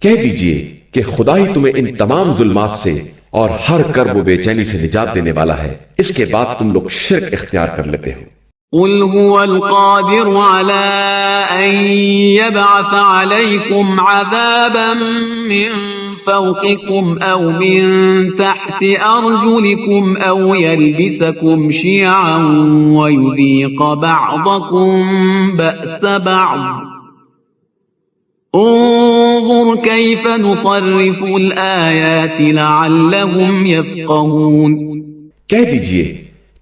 کہہ دیجئے کہ خدا ہی تمہیں ان تمام ظلمات سے اور ہر کرب و بے چینی سے نجات دینے والا ہے، اس کے بعد تم لوگ شرک اختیار کر لیتے ہو. قل هو القادر على أن يبعث عليكم عذابا من فوقكم أو من تحت أرجلكم أو يلبسكم شيعا ويذيق بعضكم بأس بعض انظر كيف نصرف الآيات لعلهم يفقهون. کہہ دیجئے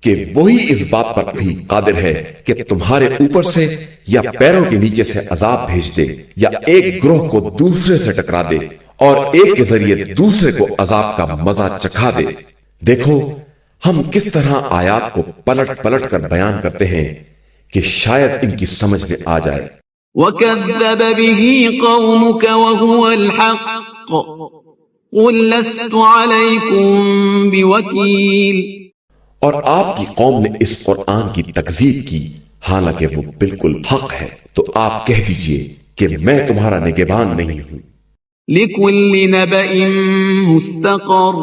کہ وہی اس بات پر بھی قادر ہے کہ تمہارے اوپر سے یا پیروں کے نیچے سے عذاب بھیج دے یا ایک گروہ کو دوسرے سے ٹکرا دے اور ایک کے ذریعے دوسرے کو عذاب کا مزہ چکھا دے. دیکھو ہم کس طرح آیات کو پلٹ پلٹ کر بیان کرتے ہیں کہ شاید ان کی سمجھ میں آ جائے. وَكَذَّبَ بِهِ قَوْمُكَ وَهُوَ الْحَقُّ قُلْ لَسْتُ عَلَيْكُمْ بِوَكِيلٍ. اور آپ کی قوم نے اس قرآن کی تکذیب کی حالانکہ وہ بالکل حق ہے، تو آپ کہہ دیجئے کہ میں تمہارا نگہبان نہیں ہوں. لِكُلِّ نَبَإٍ مُسْتَقَرٌّ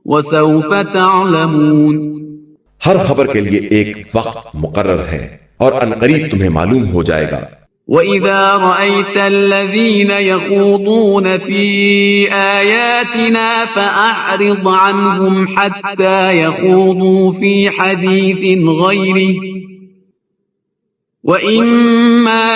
وَسَوْفَ تَعْلَمُونَ. ہر خبر کے لیے ایک وقت مقرر ہے اور عنقریب تمہیں معلوم ہو جائے گا. وَإِذَا رَأَيْتَ الَّذِينَ يَخُوضُونَ فِي آيَاتِنَا فَأَعْرِضْ عَنْهُمْ حَتَّى يَخُوضُوا فِي حَدِيثٍ غَيْرِهِ وَإِمَّا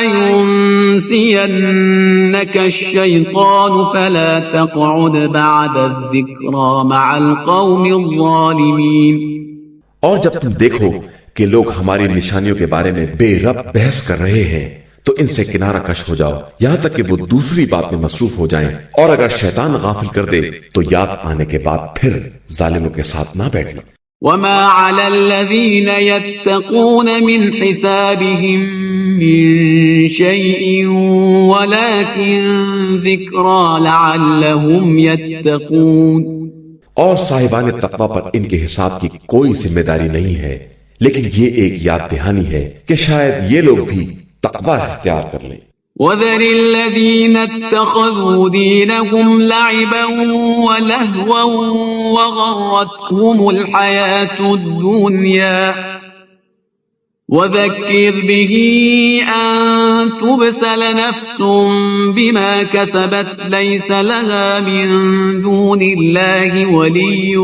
يُنْسِيَنَّكَ الشَّيْطَانُ فَلَا تَقْعُدْ بَعْدَ الذِّكْرَى مَعَ الْقَوْمِ الظَّالِمِينَ. اور جب تم دیکھو کہ لوگ ہماری نشانیوں کے بارے میں بے رب بحث کر رہے ہیں تو ان سے کنارہ کش ہو جاؤ یہاں تک کہ وہ دوسری بات میں مصروف ہو جائیں، اور اگر شیطان غافل کر دے تو یاد آنے کے بعد پھر ظالموں کے ساتھ نہ بیٹھنا. وَمَا عَلَى الَّذِينَ يَتَّقُونَ مِنْ حِسَابِهِمْ مِنْ شَيْءٍ وَلَكِنْ ذِكْرَى لَعَلَّهُمْ يَتَّقُونَ. اور صاحبان تقوی پر ان کے حساب کی کوئی ذمہ داری نہیں ہے، لیکن یہ ایک یاد دہانی ہے کہ شاید یہ لوگ بھی تقوی اختیار کر لیں. وَذَرِ الَّذِينَ اتَّخَذُوا دِينَهُمْ لَعِبًا وَلَهْوًا وَغَرَّتْهُمُ الْحَيَاةُ الدُّنْيَا وَذَكِّرْ بِهِ أَن تُبْسَلَ نَفْسٌ بِمَا كَسَبَتْ لَيْسَ لَهَا مِن دُونِ اللَّهِ وَلِيٌّ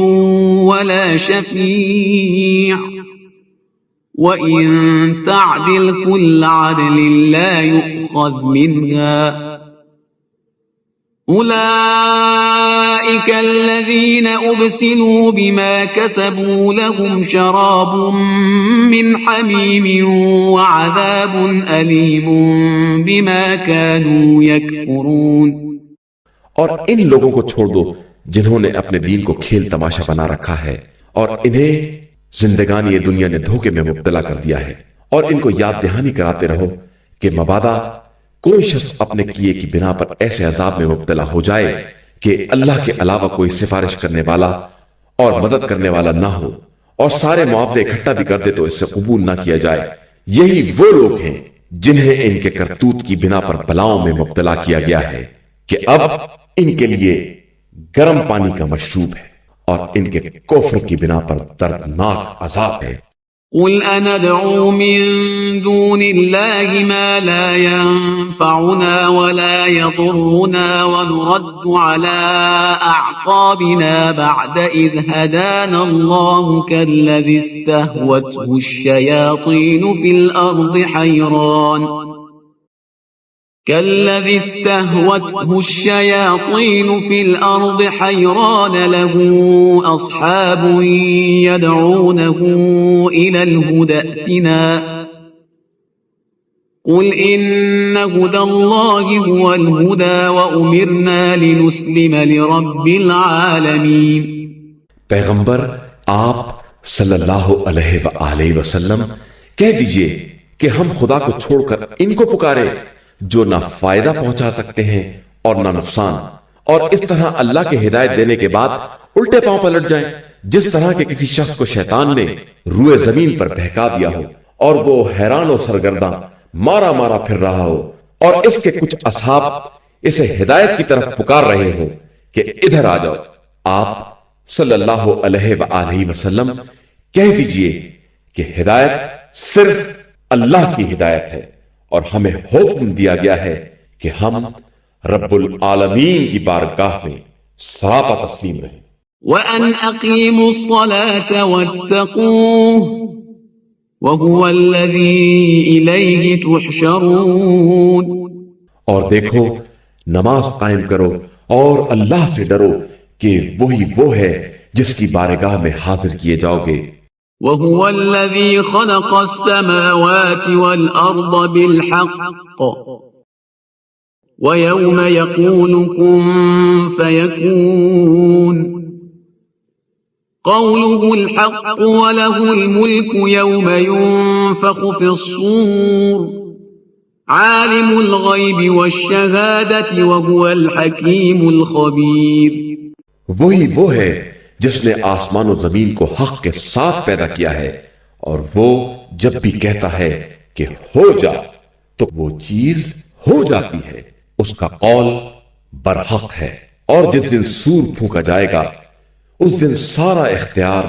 وَلَا شَفِيعٌ وَإِن تَعْدِلْ كُلَّ عَدْلٍ لَا يُؤْخَذْ مِنْهَا أُولَئِكَ الَّذِينَ أُبْسِلُوا بِمَا كَسَبُوا لَهُمْ شَرَابٌ مِّنْ حَمِيمٍ وَعَذَابٌ أَلِيمٌ بِمَا كَانُوا يَكْفُرُونَ۔ اور ان لوگوں کو چھوڑ دو جنہوں نے اپنے دین کو کھیل تماشا بنا رکھا ہے اور انہیں زندگانی دنیا نے دھوکے میں مبتلا کر دیا ہے، اور ان کو یاد دہانی کراتے رہو کہ مبادا کوئی شخص اپنے کیے کی بنا پر ایسے عذاب میں مبتلا ہو جائے کہ اللہ کے علاوہ کوئی سفارش کرنے والا اور مدد کرنے والا نہ ہو، اور سارے معاوضے اکٹھا بھی کر دے تو اس سے قبول نہ کیا جائے۔ یہی وہ لوگ ہیں جنہیں ان کے کرتوت کی بنا پر بلاؤں میں مبتلا کیا گیا ہے کہ اب ان کے لیے گرم پانی کا مشروب ہے اور ان کے کفر کی بنا پر دردناک عذاب ہے۔ قل أندعو من دون الله ما لا ينفعنا ولا يضرنا ونرد على أعقابنا بعد إذ هدانا الله كالذي استهوته الشياطين في الأرض حيران له أصحاب يدعونه إلى الهدى ائتنا قل إن هدى الله هو الهدى وأمرنا لنسلم لرب العالمين۔ پیغمبر آپ صلی اللہ علیہ وآلہ وسلم کہہ دیجئے کہ ہم خدا کو چھوڑ کر ان کو پکارے جو نہ فائدہ پہنچا سکتے ہیں اور نہ نقصان، اور اس طرح اللہ کے ہدایت دینے کے بعد الٹے پاؤں پلٹ جائیں، جس طرح کے کسی شخص کو شیطان نے روئے زمین پر بہکا دیا ہو اور وہ حیران و سرگرداں مارا مارا پھر رہا ہو، اور اس کے کچھ اصحاب اسے ہدایت کی طرف پکار رہے ہو کہ ادھر آ جاؤ۔ آپ صلی اللہ علیہ وآلہ وسلم کہہ دیجئے کہ ہدایت صرف اللہ کی ہدایت ہے، اور ہمیں حکم دیا گیا ہے کہ ہم رب العالمین کی بارگاہ میں سراپا تسلیم رہیں۔ وَأَنْ أَقِيمُوا الصَّلَاةَ وَاتَّقُوهُ وَهُوَ الَّذِي إِلَيْهِ تُحْشَرُونَ۔ اور دیکھو نماز قائم کرو اور اللہ سے ڈرو کہ وہی وہ ہے جس کی بارگاہ میں حاضر کیے جاؤ گے۔ وَهُوَ الَّذِي خَلَقَ السَّمَاوَاتِ وَالْأَرْضَ بِالْحَقِّ وَيَوْمَ يَقُولُ كُن فَيَكُونُ قَوْلُهُ الْحَقُّ وَلَهُ الْمُلْكُ يَوْمَ يُنفَخُ فِي الصُّورِ عَالِمُ الْغَيْبِ وَالشَّهَادَةِ وَهُوَ الْحَكِيمُ الْخَبِيرُ۔ وہی وہ ہے جس نے آسمان و زمین کو حق کے ساتھ پیدا کیا ہے، اور وہ جب بھی کہتا ہے کہ ہو جا تو وہ چیز ہو جاتی ہے، اس کا قول برحق ہے۔ اور جس دن سور پھونکا جائے گا اس دن سارا اختیار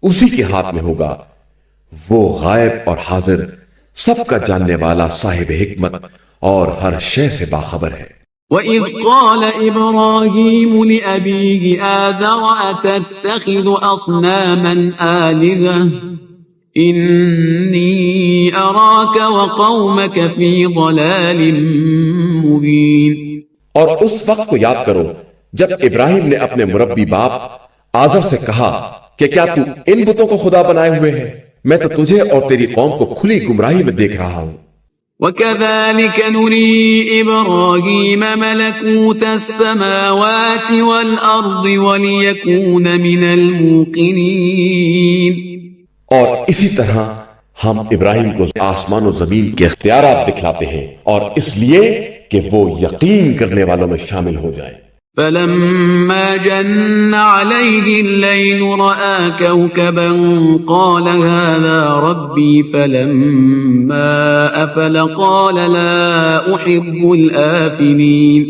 اسی کے ہاتھ میں ہوگا، وہ غائب اور حاضر سب کا جاننے والا صاحب حکمت اور ہر شے سے باخبر ہے۔ وَإِذْ قَالَ إِبْرَاهِيمُ لِأَبِيهِ آذَرَ أَتَتَّخِذُ أَصْنَامًا آلِهَةً إِنِّي أَرَاكَ وَقَوْمَكَ فِي ضَلَالٍ مُبِينٍ۔ اور اس وقت کو یاد کرو جب ابراہیم نے اپنے مربی باپ آذر سے کہا کہ کیا تو ان بتوں کو خدا بنائے ہوئے ہے؟ میں تو تجھے اور تیری قوم کو کھلی گمراہی میں دیکھ رہا ہوں۔ وَكَذَلِكَ نُرِي إِبْرَاهِيمَ مَلَكُوتَ السَّمَاوَاتِ وَالْأَرْضِ وَلِيَكُونَ مِنَ الْمُوقِنِينَ۔ اور اسی طرح ہم ابراہیم کو آسمان و زمین کے اختیارات دکھلاتے ہیں، اور اس لیے کہ وہ یقین کرنے والوں میں شامل ہو جائیں۔ فَلَمَّا جَنَّ عَلَيْهِ اللَّيْلُ رَأَىٰ كَوْكَبًا قَالَ هَٰذَا رَبِّي فَلَمَّا أَفَلَ قَالَ لَا أُحِبُّ الْآفِلِينَ۔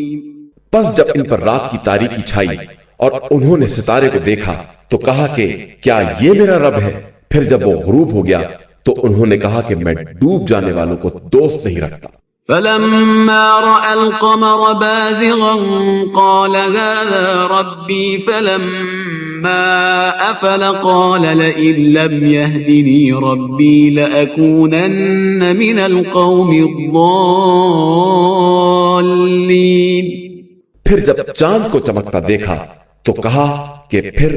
پس جب ان پر رات کی تاریکی چھائی اور انہوں نے ستارے کو دیکھا تو کہا کہ کیا یہ میرا رب ہے؟ پھر جب وہ غروب ہو گیا تو انہوں نے کہا کہ میں ڈوب جانے والوں کو دوست نہیں رکھتا۔ فَلَمَّا رَأَى الْقَمَرَ بَازِغًا قَالَ هَٰذَا رَبِّي فَلَمَّا أفل قال لئن لم يهدني ربي لأكونن من القوم الضالين. پھر جب چاند کو چمکتا دیکھا تو کہا کہ پھر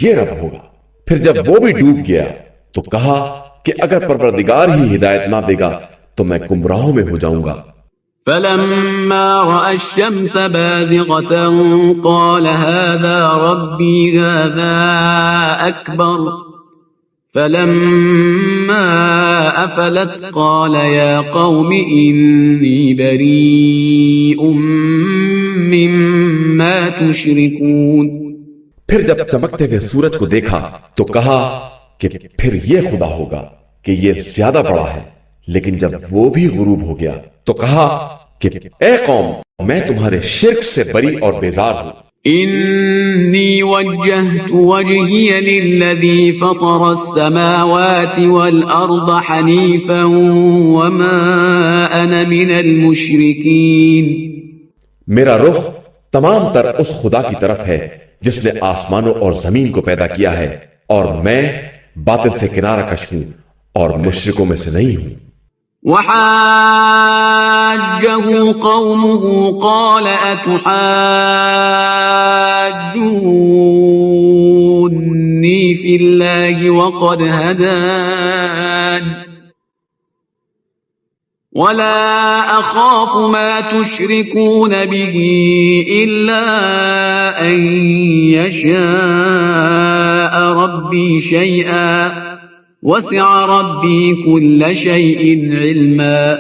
یہ رب ہوگا. پھر جب وہ بھی ڈوب گیا تو کہا کہ اگر پروردگار ہی ہدایت نہ دے گا تو میں گمراہوں میں ہو جاؤں گا. فلما رأى الشمس بازغة قال هذا ربي هذا أكبر فلما أفلت قال يا قوم إني بريء مما تشركون. پھر جب چمکتے ہوئے سورج کو دیکھا تو کہا کہ پھر یہ خدا ہوگا کہ یہ زیادہ بڑا ہے. لیکن جب وہ بھی غروب ہو گیا تو کہا کہ اے قوم میں تمہارے شرک سے بری اور بیزار ہوں. إني وجهت وجهي للذي فطر السماوات والأرض حنيفا وما أنا من المشركين. میرا رخ تمام تر اس خدا کی طرف ہے جس نے آسمانوں اور زمین کو پیدا کیا ہے اور میں باطل سے کنارہ کش ہوں اور مشرکوں میں سے نہیں ہوں. وحاجه قومه قال أتحاجوني في الله وقد هدان ولا أخاف ما تشركون به إلا أن يشاء ربي شيئا وسع ربي كل شيء علما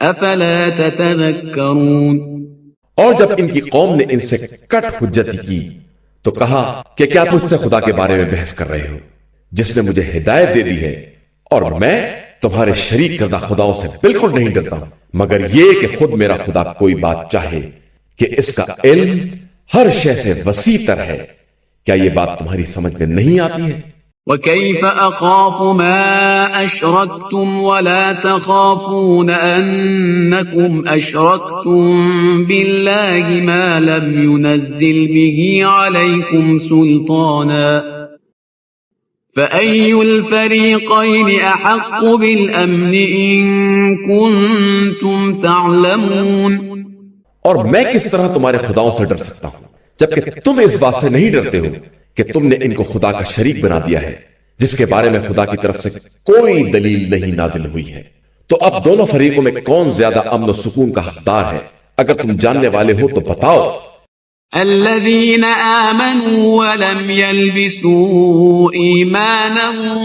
افلا تتذكرون. اور جب ان کی قوم نے ان سے کٹ حجتی کی تو کہا کہ کیا تجھ سے خدا کے بارے میں بحث کر رہے ہو جس نے مجھے ہدایت دے دی ہے اور میں تمہارے شریک کردہ خداؤں سے بالکل نہیں ڈرتا ہوں مگر یہ کہ خود میرا خدا کوئی بات چاہے کہ اس کا علم ہر شے سے وسیع تر ہے. کیا یہ بات تمہاری سمجھ میں نہیں آتی ہے؟ وكيف أخاف ما أشركتم ولا تخافون أنكم أشركتم بالله ما لم ينزل به عليكم سلطانا فأي الفريقين أحق بالأمن إن كنتم تعلمون. اور میں کس طرح تمہارے خداؤں سے ڈر سکتا ہوں جبکہ تم اس بات سے نہیں ڈرتے ہو کہ تم نے ان کو خدا کا شریک بنا دیا ہے جس کے بارے میں خدا کی طرف سے کوئی دلیل نہیں نازل ہوئی ہے. تو اب دونوں فریقوں میں کون زیادہ امن و سکون کا حقدار ہے؟ اگر تم جاننے والے ہو تو بتاؤ. الذين آمنوا ولم يلبسوا إيمانهم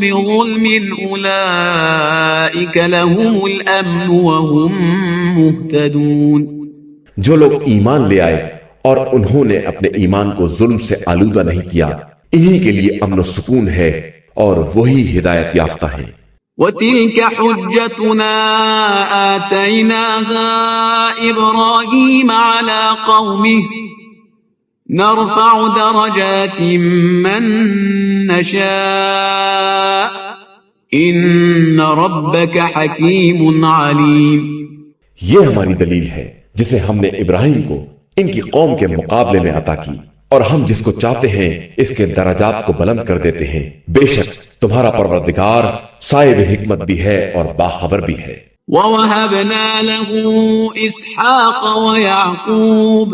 بظلم أولئك لهم الأمن وهم مهتدون. جو لوگ ایمان لے آئے اور انہوں نے اپنے ایمان کو ظلم سے آلودہ نہیں کیا انہی کے لیے امن و سکون ہے اور وہی ہدایت یافتہ ہیں. وَتِلْكَ حُجَّتُنَا آتَيْنَاهَا إِبْرَاهِيمَ عَلَى قَوْمِهِ نَرْفَعُ دَرَجَاتٍ مَّن نَّشَاءُ إِنَّ رَبَّكَ حَكِيمٌ عَلِيمٌ. یہ ہماری دلیل ہے جسے ہم نے ابراہیم کو ان کی قوم کے مقابلے میں عطا کی اور ہم جس کو چاہتے ہیں اس کے درجات کو بلند کر دیتے ہیں. بے شک تمہارا پروردگار صاحب حکمت بھی ہے اور باخبر بھی ہے. وَوَهَبْنَا لَهُ إِسْحَاقَ وَيَعْقُوبَ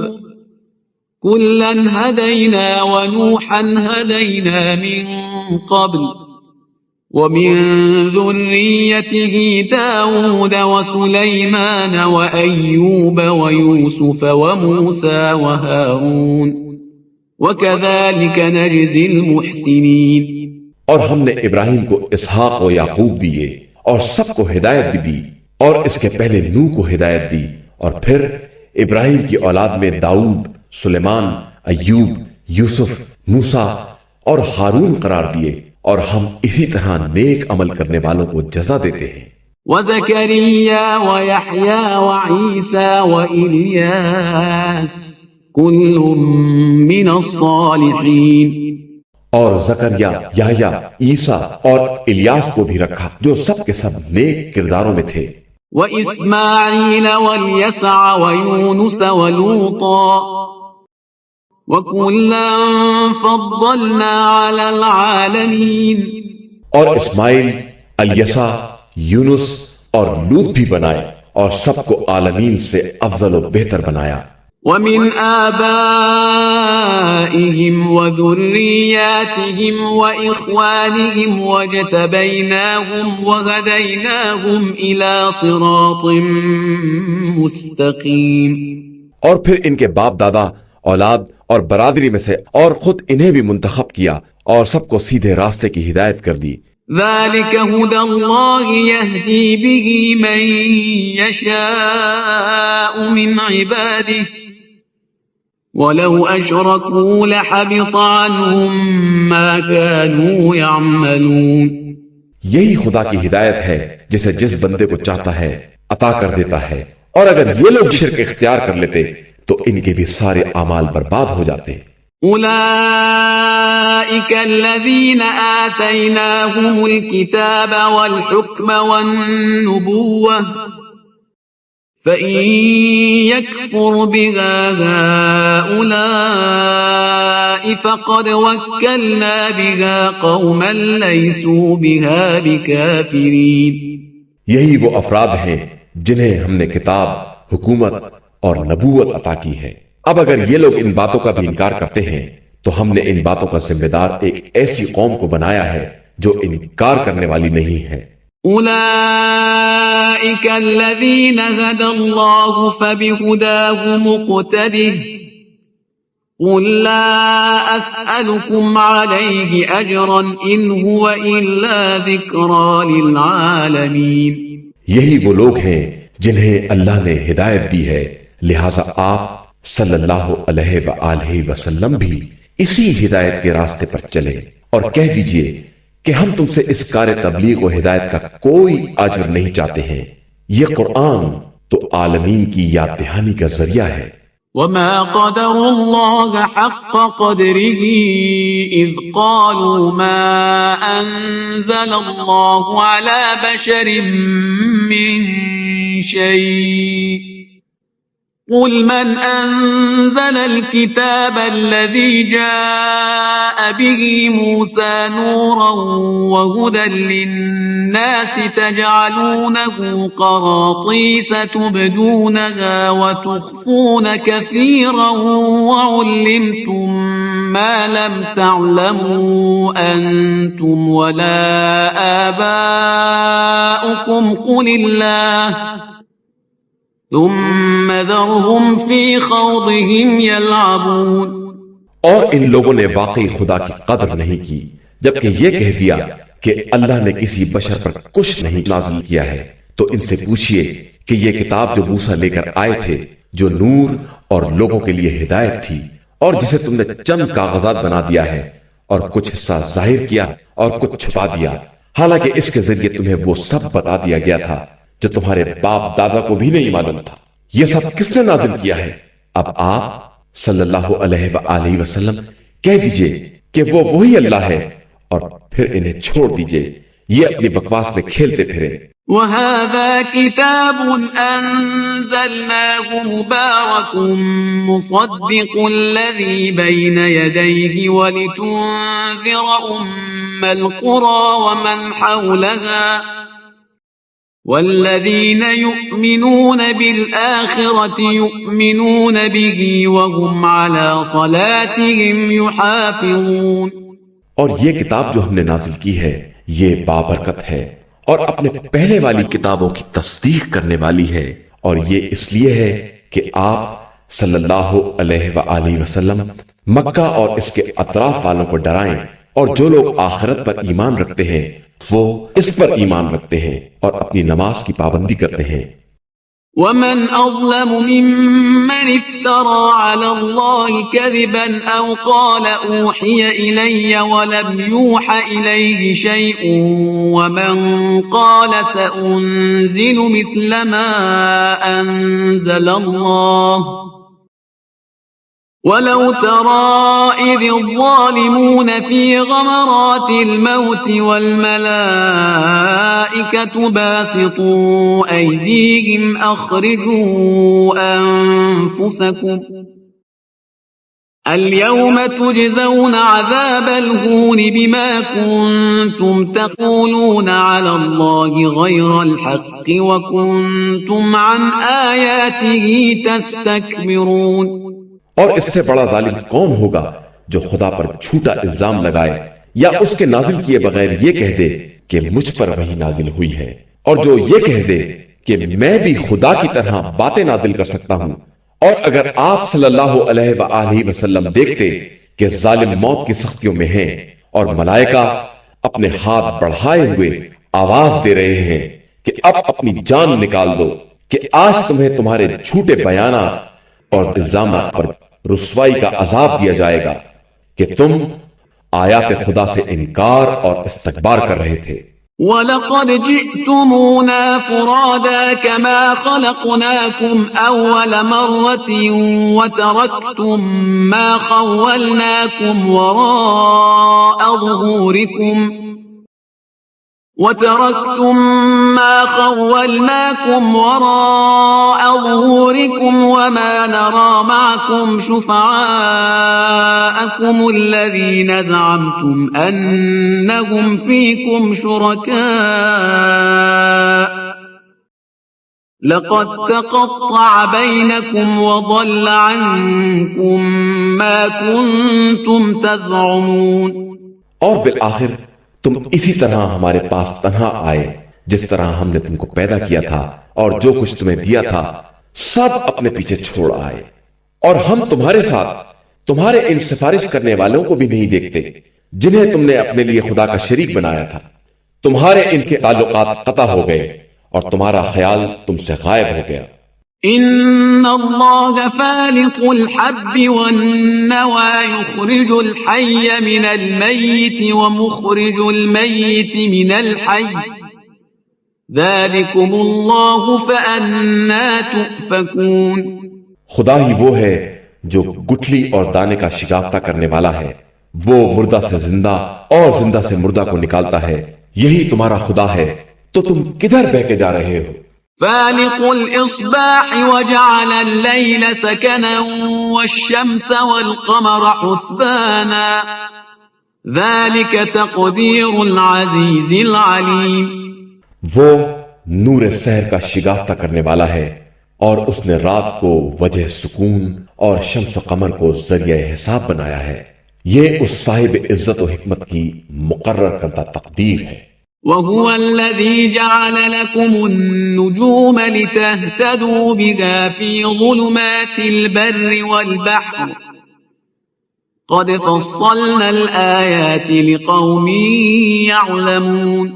كُلًّا هَدَيْنَا وَنُوحًا هَدَيْنَا مِن قَبْلُ وَمِن ذُرِّيَّتِهِ دَاوُودَ وَسُلَيْمَانَ وَأَيُّوبَ وَيُوسُفَ وَمُوسَى وَهَارُونَ وَكَذَلِكَ نَجْزِي الْمُحْسِنِينَ. اور ہم نے ابراہیم کو اسحاق و یعقوب دیے اور سب کو ہدایت بھی دی اور اس کے پہلے نوح کو ہدایت دی اور پھر ابراہیم کی اولاد میں داؤد، سلیمان، ایوب، یوسف، موسیٰ اور ہارون قرار دیے اور ہم اسی طرح نیک عمل کرنے والوں کو جزا دیتے ہیں. وَزَكَرِيَّا وَيَحْيَا وَعِيسَى وَإِلْيَاسَ كُلٌّ مِّنَ الصَّالِحِينَ. اور زکریا، یحییٰ، عیسیٰ اور الیاس کو بھی رکھا جو سب کے سب نیک کرداروں میں تھے. وَإِسْمَاعِيلَ وَالْيَسَعَ وَيُونُسَ وَلُوطًا وَكُلًّا فَضَّلْنَا عَلَى الْعَالَمِينَ اور اسماعیل، الیسع، یونس اور لوط بھی بنائے اور سب کو عالمین سے افضل و بہتر بنایا۔ وَمِنْ آبَائِهِمْ وَذُرِّيَّاتِهِمْ وَإِخْوَانِهِمْ وَاجْتَبَيْنَاهُمْ وَهَدَيْنَاهُمْ إِلَى صِرَاطٍ مُسْتَقِيمٍ۔ اور پھر ان کے باپ دادا، اولاد اور برادری میں سے اور خود انہیں بھی منتخب کیا اور سب کو سیدھے راستے کی ہدایت کر دی۔ ذَلِكَ هُدَى اللَّهِ يَهْدِي بِهِ مَن يَشَاءُ مِنْ عِبَادِهِ وَلَوْ أَشْرَكُوا لَحَبِطَ عَنْهُمْ مَا كَانُوا يَعْمَلُونَ۔ یہی خدا کی ہدایت ہے جسے جس بندے کو چاہتا ہے عطا کر دیتا ہے، اور اگر یہ لوگ شرک اختیار کر لیتے تو ان کے بھی سارے اعمال برباد ہو جاتے۔ أولئك الذين آتيناهم الكتاب والحكم والنبوة فإن يكفر بها هؤلاء فقد وكلنا بها قوما ليسوا بها بكافرين۔ یہی وہ افراد ہیں جنہیں ہم نے کتاب، حکومت اور نبوت عطا کی ہے۔ اب اگر یہ لوگ ان باتوں کا بھی انکار کرتے ہیں تو ہم نے ان باتوں کا ذمہ دار ایک ایسی قوم کو بنایا ہے جو انکار کرنے والی نہیں ہے۔ أولئك الذين هدى الله فبهداه مقتده قل لا أسألكم عليه أجرا إن هو إلا ذكرى للعالمين۔ یہی وہ لوگ ہیں جنہیں اللہ نے ہدایت دی ہے، لہٰذا آپ صلی اللہ علیہ وآلہ وسلم بھی اسی ہدایت کے راستے پر چلے اور کہہ دیجئے کہ ہم تم سے اس کار تبلیغ و ہدایت کا کوئی اجر نہیں چاہتے ہیں، یہ قرآن تو عالمین کی یاد دہانی کا ذریعہ ہے۔ وما قدر الله حق قدره إذ قالوا ما أنزل الله على بشر من شيء قل من أنزل الكتاب الذي جاء به موسى نورا وهدى للناس تجعلونه قراطيس تبدونها وتخفون كثيرا وعلمتم ما لم تعلموا أنتم ولا آباؤكم قل الله ثم ذرهم في خوضهم يلعبون۔ اور ان لوگوں نے واقعی خدا کی قدر نہیں کی جبکہ یہ کہہ دیا کہ اللہ نے کسی بشر پر کچھ نہیں نازل کیا ہے، تو ان سے پوچھئے کہ یہ کتاب جو موسیٰ لے کر آئے تھے، جو نور اور لوگوں کے لیے ہدایت تھی، اور جسے تم نے چند کاغذات بنا دیا ہے اور کچھ حصہ ظاہر کیا اور کچھ چھپا دیا، حالانکہ اس کے ذریعے تمہیں وہ سب بتا دیا گیا تھا جو تمہارے باپ دادا کو بھی نہیں معلوم تھا۔ یہ سب کس نے نازل کیا ہے؟ اب آپ صلی اللہ علیہ وآلہ وسلم کہہ دیجئے کہ وہ وہی اللہ ہے، اور پھر انہیں چھوڑ دیجئے یہ اپنی بکواس میں کھیلتے پھرے۔ وَهَذَا كِتَابٌ أَنزَلْنَاهُ مُبَارَكٌ مُصَدِّقُ الَّذِي بَيْنَ يَدَيْهِ وَلِتُنذِرَ أُمَّ الْقُرَى وَمَنْ حَوْلَهَا والذین یؤمنون بالآخرة یؤمنون به وهم على صلاتهم یحافظون۔ اور یہ کتاب جو ہم نے نازل کی ہے یہ بابرکت ہے اور اپنے پہلے والی کتابوں کی تصدیق کرنے والی ہے، اور یہ اس لیے ہے کہ آپ صلی اللہ علیہ وآلہ وسلم مکہ اور اس کے اطراف والوں کو ڈرائیں، اور جو لوگ آخرت پر ایمان رکھتے ہیں وہ اس پر ایمان رکھتے ہیں اور اپنی نماز کی پابندی کرتے ہیں۔ وَمَنْ أَظْلَمُ مِمَّنِ افْتَرَى عَلَى اللَّهِ كَذِبًا أَوْ قَالَ أُوحِيَ إِلَيَّ وَلَمْ يُوحَ إِلَيْهِ شَيْءٌ وَمَنْ قَالَ سَأُنْزِلُ مِثْلَ مَا أَنزَلَ اللَّهُ وَلَوْ تَرَى إِذِ الظَّالِمُونَ فِي غَمَرَاتِ الْمَوْتِ وَالْمَلَائِكَةُ بَاسِطُو أَيْدِيهِمْ أَخْرِجُوا أَنفُسَكُمْ اليوم تجزون عذاب الهون بما كنتم تقولون على الله غير الحق وكنتم عن آياته تستكبرون۔ اور اس سے بڑا ظالم کون ہوگا جو خدا پر جھوٹا الزام لگائے یا اس کے نازل کیے بغیر یہ کہہ دے کہ مجھ پر وحی نازل ہوئی ہے، اور جو یہ کہہ دے کہ میں بھی خدا کی طرح باتیں نازل کر سکتا ہوں۔ اور اگر آپ صلی اللہ علیہ وآلہ وسلم دیکھتے کہ ظالم موت کی سختیوں میں ہیں اور ملائکہ اپنے ہاتھ بڑھائے ہوئے آواز دے رہے ہیں کہ اب اپنی جان نکال دو، کہ آج تمہیں تمہارے جھوٹے بیانات اور الزامات پر رسوائی کا عذاب دیا جائے گا کہ تم آیات خدا سے انکار اور استکبار کر رہے تھے۔ وَلَقَدْ جِئْتُمُونَا فُرَادَا كَمَا خَلَقْنَاكُمْ أَوَّلَ مَرَّةٍ وَتَرَكْتُمْ مَا خَوَّلْنَاكُمْ وَرَاءَ ظُهُورِكُمْ وَمَا نَرَى مَعَكُمْ شُفَعَاءَكُمُ الَّذِينَ زَعَمْتُمْ أَنَّهُمْ فِيكُمْ شُرَكَاءُ لَقَدْ تَقَطَّعَ بَيْنَكُمْ وَضَلَّ عَنكُمْ مَا كُنتُمْ تَزْعُمُونَ۔ اور بالآخر تم اسی طرح ہمارے پاس تنہا آئے جس طرح ہم نے تم کو پیدا کیا تھا، اور جو کچھ تمہیں دیا تھا سب اپنے پیچھے چھوڑ آئے، اور ہم تمہارے ساتھ تمہارے ان سفارش کرنے والوں کو بھی نہیں دیکھتے جنہیں تم نے اپنے لیے خدا کا شریک بنایا تھا۔ تمہارے ان کے تعلقات قطع ہو گئے اور تمہارا خیال تم سے غائب ہو گیا۔ ان اللہ فالق الحب والنوى يخرج الحي من المیت ومخرج المیت من الحي ذلكم اللہ فأنا تؤفکون۔ خدا ہی وہ ہے جو گٹھلی اور دانے کا شگافتہ کرنے والا ہے، وہ مردہ سے زندہ اور زندہ سے مردہ کو نکالتا ہے، یہی تمہارا خدا ہے، تو تم کدھر بہ کے جا رہے ہو؟ فالق الإصباح وجعل الليل سكنا والشمس والقمر حسبانا ذلك تقدير العزيز العليم۔ وہ نور سحر کا شگافتہ کرنے والا ہے، اور اس نے رات کو وجہ سکون اور شمس و قمر کو ذریعہ حساب بنایا ہے، یہ اس صاحب عزت و حکمت کی مقرر کردہ تقدیر ہے۔ وَهُوَ الَّذِي جَعَلَ لَكُمُ النُّجُومَ لِتَهْتَدُوا بِهَا فِي ظُلُمَاتِ الْبَرِّ وَالْبَحْرِ قَدْ فَصَّلْنَا الْآيَاتِ لِقَوْمٍ يَعْلَمُونَ۔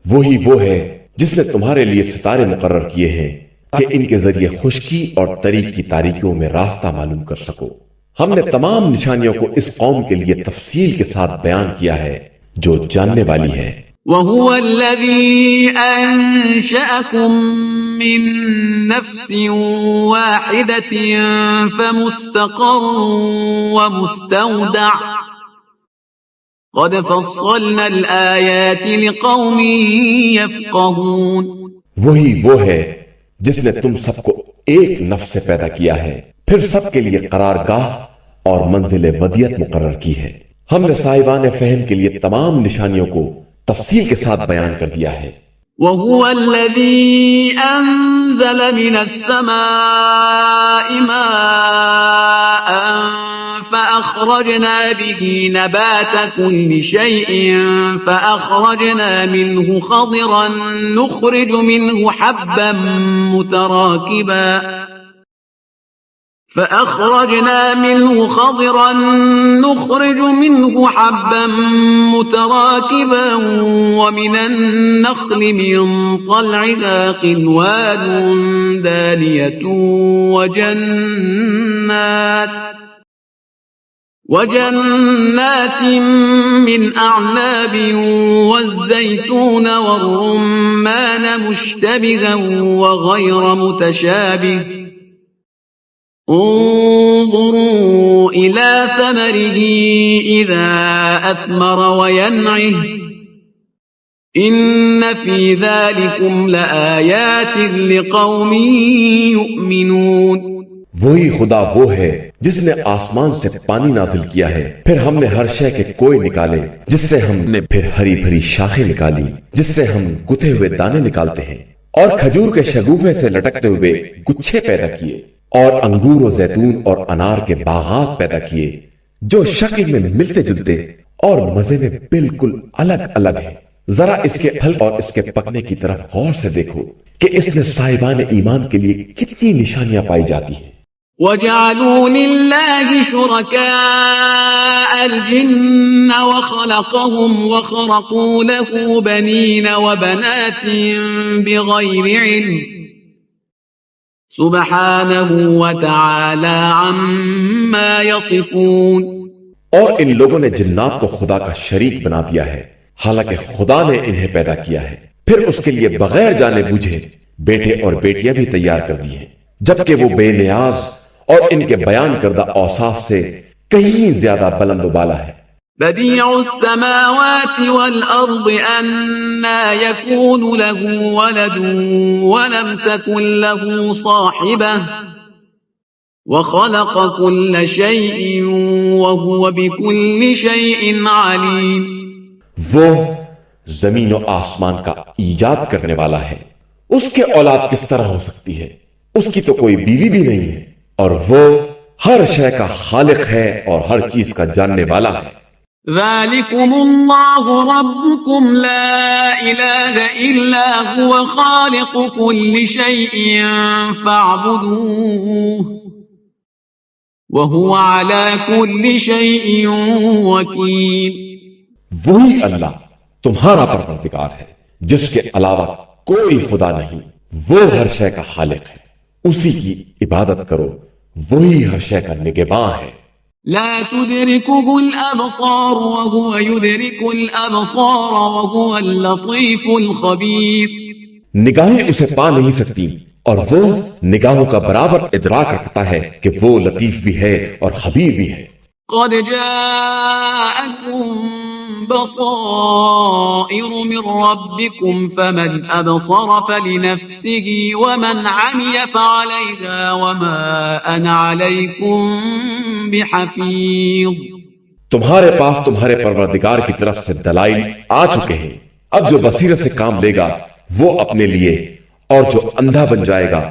وہی وہ ہے جس نے تمہارے لیے ستارے مقرر کیے ہیں کہ ان کے ذریعے خشکی اور طریق کی تاریکیوں میں راستہ معلوم کر سکو۔ ہم نے تمام نشانیوں کو اس قوم کے لیے تفصیل کے ساتھ بیان کیا ہے جو جاننے والی ہے۔ وَهُوَ الَّذِي أَنشَأَكُم مِّن نَّفْسٍ وَاحِدَةٍ فَمُسْتَقَرٌّ وَمُسْتَوْدَعٌ قَدْ فَصَّلْنَا الْآيَاتِ لِقَوْمٍ يَفْقَهُونَ۔ وہی وہ ہے جس نے تم سب کو ایک نفس سے پیدا کیا ہے، پھر سب کے لیے قرارگاہ اور منزل ودیت مقرر کی ہے۔ ہم نے صاحبان فہم کے لیے تمام نشانیوں کو تفصیل کے ساتھ بیان کر دیا ہے۔ وَهُوَ الَّذِي أَنزَلَ مِنَ السَّمَاءِ مَاءً فَأَخْرَجْنَا بِهِ نَبَاتَ كُلِّ شَيْءٍ فَأَخْرَجْنَا مِنْهُ خَضِرًا نُخْرِجُ مِنْهُ حَبًّا متراكبا ومن النخل من طلعها قنوان دانية وجنات من أعناب والزيتون والرمان مشتبها وغير متشابه انظروا إلى ثمره إذا أثمر وينعه إن في ذلكم لآيات لقوم يؤمنون۔ وہی خدا وہ ہے جس نے آسمان سے پانی نازل کیا ہے، پھر ہم نے ہر شے کے کوئے نکالے، جس سے ہم نے پھر ہری بھری شاخیں نکالی، جس سے ہم گتھے ہوئے دانے نکالتے ہیں، اور کھجور کے شگوفے سے لٹکتے ہوئے گچھے پیدا کیے، اور انگور و زیتون اور انار کے باغات پیدا کیے جو شکل میں ملتے جلتے اور مزے میں بالکل الگ الگ ہیں۔ ذرا اس کے پھل اور اس کے پکنے کی طرف غور سے دیکھو کہ اس میں صاحبان ایمان کے لیے کتنی نشانیاں پائی جاتی ہیں۔ وَجَعَلُوا لِلَّهِ شُرَكَاءَ الْجِنَّ وَخَلَقَهُمْ وَخَرَقُوا لَهُ بَنِينَ وَبَنَاتٍ بِغَيْرِ عِلْمٍ سُبْحَانَهُ وَتَعَالَى عَمَّا يَصِفُونَ۔ اور ان لوگوں نے جنات کو خدا کا شریک بنا دیا ہے، حالانکہ خدا نے انہیں پیدا کیا ہے، پھر اس کے لیے بغیر جانے بوجھے بیٹے اور بیٹیاں بھی تیار کر دی ہیں، جبکہ وہ بے نیاز اور ان کے بیان کردہ اوصاف سے کہیں زیادہ بلند و بالا ہے۔ بديع السماوات والأرض أنى يكون له ولد ولم تكن له صاحبة وخلق كل شيء وهو بكل شيء عليم۔ وہ زمین و آسمان کا ایجاد کرنے والا ہے، اس کے اولاد کس طرح ہو سکتی ہے؟ اس کی تو کوئی بیوی بھی نہیں ہے، اور وہ ہر شے کا خالق ہے اور ہر چیز کا جاننے والا ہے۔ ذلكم الله ربكم لا إله إلا هو خالق كل شيء فاعبدوه وهو على كل شيء وكيل۔ وہی اللہ تمہارا پروردگار ہے جس کے علاوہ کوئی خدا نہیں، وہ ہر شے کا خالق ہے، اسی کی عبادت کرو، وہی ہر شے کا نگہباں ہے۔ لا تدركه الأبصار وهو يدرك الأبصار وهو اللطيف الخبير۔ نگاہیں اسے پا نہیں سکتی اور وہ نگاہوں کا برابر ادراک رکھتا ہے کہ وہ لطیف بھی ہے اور خبیر بھی ہے۔ قد جاءكم بصائر من ربكم فمن أبصر فلنفسه ومن عمي فعليها وما أنا عليكم بحفيظ۔ تمہارے پاس تمہارے پروردگار کی طرف سے دلائل آ چکے ہیں، اب جو بصیرت سے کام لے گا وہ اپنے لیے، اور جو اندھا بن جائے گا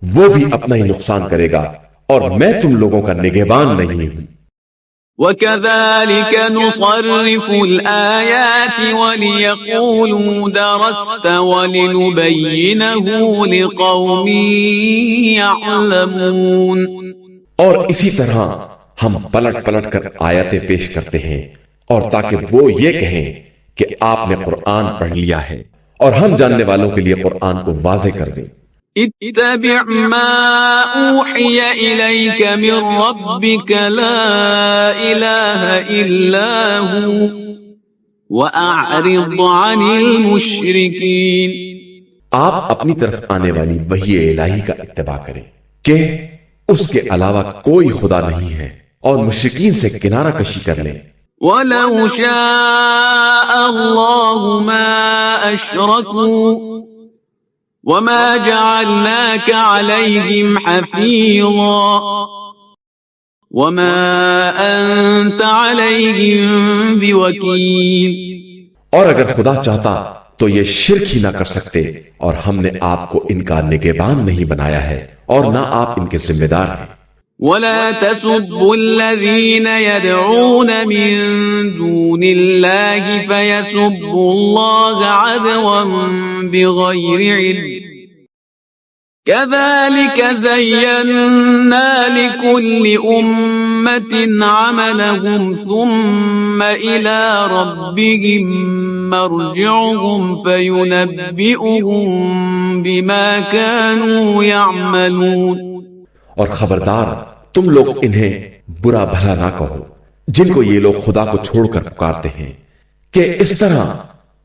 وہ بھی اپنا ہی نقصان کرے گا، اور میں تم لوگوں کا نگہبان نہیں ہوں۔ وَكَذَلِكَ نُصَرِّفُ الْآيَاتِ وَلِيَقُولُوا دَرَسْتَ وَلِنُبَيِّنَهُ لِقَوْمٍ يَعْلَمُونَ۔ اور اسی طرح ہم پلٹ پلٹ کر آیتیں پیش کرتے ہیں، اور تاکہ وہ یہ کہیں کہ آپ نے قرآن پڑھ لیا ہے، اور ہم جاننے والوں کے لیے قرآن کو واضح کر دیں۔ اتبع ما اوحی الیک من ربک لا الہ الا ہو واعرض عن المشرکین۔ آپ اپنی طرف آنے والی وحی الہی کا اتباع کریں کہ اس کے علاوہ کوئی خدا نہیں ہے، اور مشرکین سے کنارہ کشی کر لیں۔ وَلَوْ شَاءَ اللَّهُ مَا أَشْرَكُوا وَمَا جَعَلْنَاكَ عَلَيْهِمْ حَفِيظًا وَمَا أَنْتَ عَلَيْهِمْ بِوَكِيلٍ۔ اور اگر خدا چاہتا تو یہ شرک ہی نہ کر سکتے، اور ہم نے آپ کو ان کا نگہبان نہیں بنایا ہے، اور نہ آپ ان کے ذمہ دار ہیں۔ وَلَا تَسُبُّوا الَّذِينَ يَدْعُونَ مِن دُونِ اللَّهِ فَيَسُبُّوا اللَّهَ عَدْوًا بِغَيْرِ عِلْمٍ كَذَلِكَ زَيَّنَّا لِكُلِّ أُمَّةٍ عَمَلَهُمْ ثُمَّ إِلَى رَبِّهِمْ مَرْجِعُهُمْ فَيُنَبِّئُهُم بِمَا كَانُوا يَعْمَلُونَ۔ اور خبردار تم لوگ انہیں برا بھلا نہ کہو جن کو یہ لوگ خدا کو چھوڑ کر پکارتے ہیں، کہ اس طرح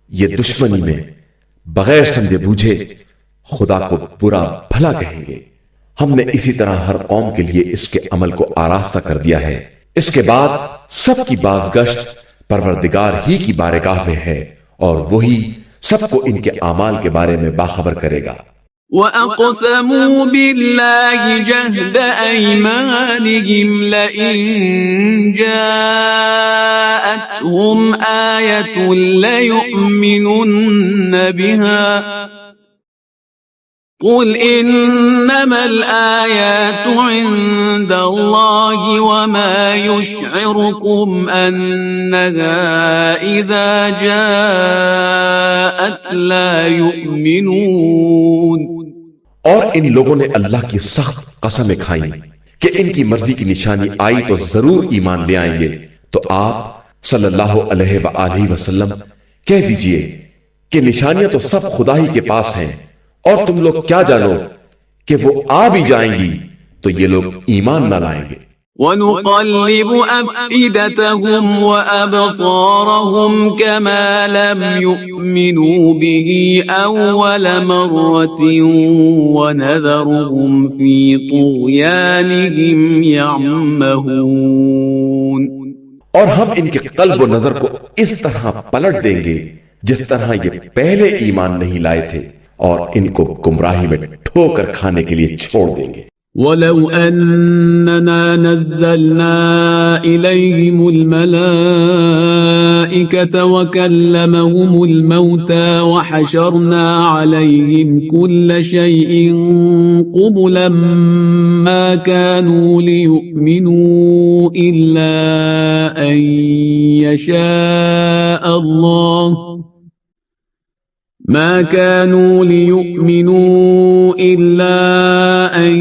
یہ دشمنی میں بغیر سمجھے بوجھے خدا کو برا بھلا کہیں گے۔ ہم نے اسی طرح ہر قوم کے لیے اس کے عمل کو آراستہ کر دیا ہے، اس کے بعد سب کی بازگشت پروردگار ہی کی بارگاہ میں ہے، اور وہی سب کو ان کے اعمال کے بارے میں باخبر کرے گا۔ وَأَقْسَمُوا بِاللَّهِ جَهْدَ أَيْمَانِهِمْ لَئِن جَاءَتْهُمْ آيَةٌ لَيُؤْمِنُنَّ بِهَا قُلْ إِنَّمَا الْآيَاتُ عِندَ اللَّهِ وَمَا يُشْعِرُكُمْ أَنَّهَا إِذَا جَاءَتْ لَا يُؤْمِنُونَ۔ اور ان لوگوں نے اللہ کی سخت قسمیں کھائیں کہ ان کی مرضی کی نشانی آئی تو ضرور ایمان لے آئیں گے، تو آپ صلی اللہ علیہ وآلہ وسلم کہہ دیجئے کہ نشانیاں تو سب خدا ہی کے پاس ہیں، اور تم لوگ کیا جانو کہ وہ آ بھی جائیں گی تو یہ لوگ ایمان نہ لائیں گے۔ وَنُقَلِّبُ أَفْئِدَتَهُمْ وَأَبْصَارَهُمْ كَمَا لَمْ يُؤْمِنُوا بِهِ أَوَّلَ مَرَّةٍ وَنَذَرُهُمْ فِي طُغْيَانِهِمْ يَعْمَهُونَ۔ اور ہم ان کے قلب و نظر کو اس طرح پلٹ دیں گے جس طرح یہ پہلے ایمان نہیں لائے تھے، اور ان کو گمراہی میں ٹھوکر کھانے کے لیے چھوڑ دیں گے۔ وَلَوْ أَنَّنَا نَزَّلْنَا إِلَيْهِمُ الْمَلَائِكَةَ وَكَلَّمَهُمُ الْمَوْتَى وَحَشَرْنَا عَلَيْهِمْ كُلَّ شَيْءٍ قُبُلًا مَا كَانُوا لِيُؤْمِنُوا إِلَّا أَن يَشَاءَ اللَّهُ ما كانوا ليؤمنوا إلا أن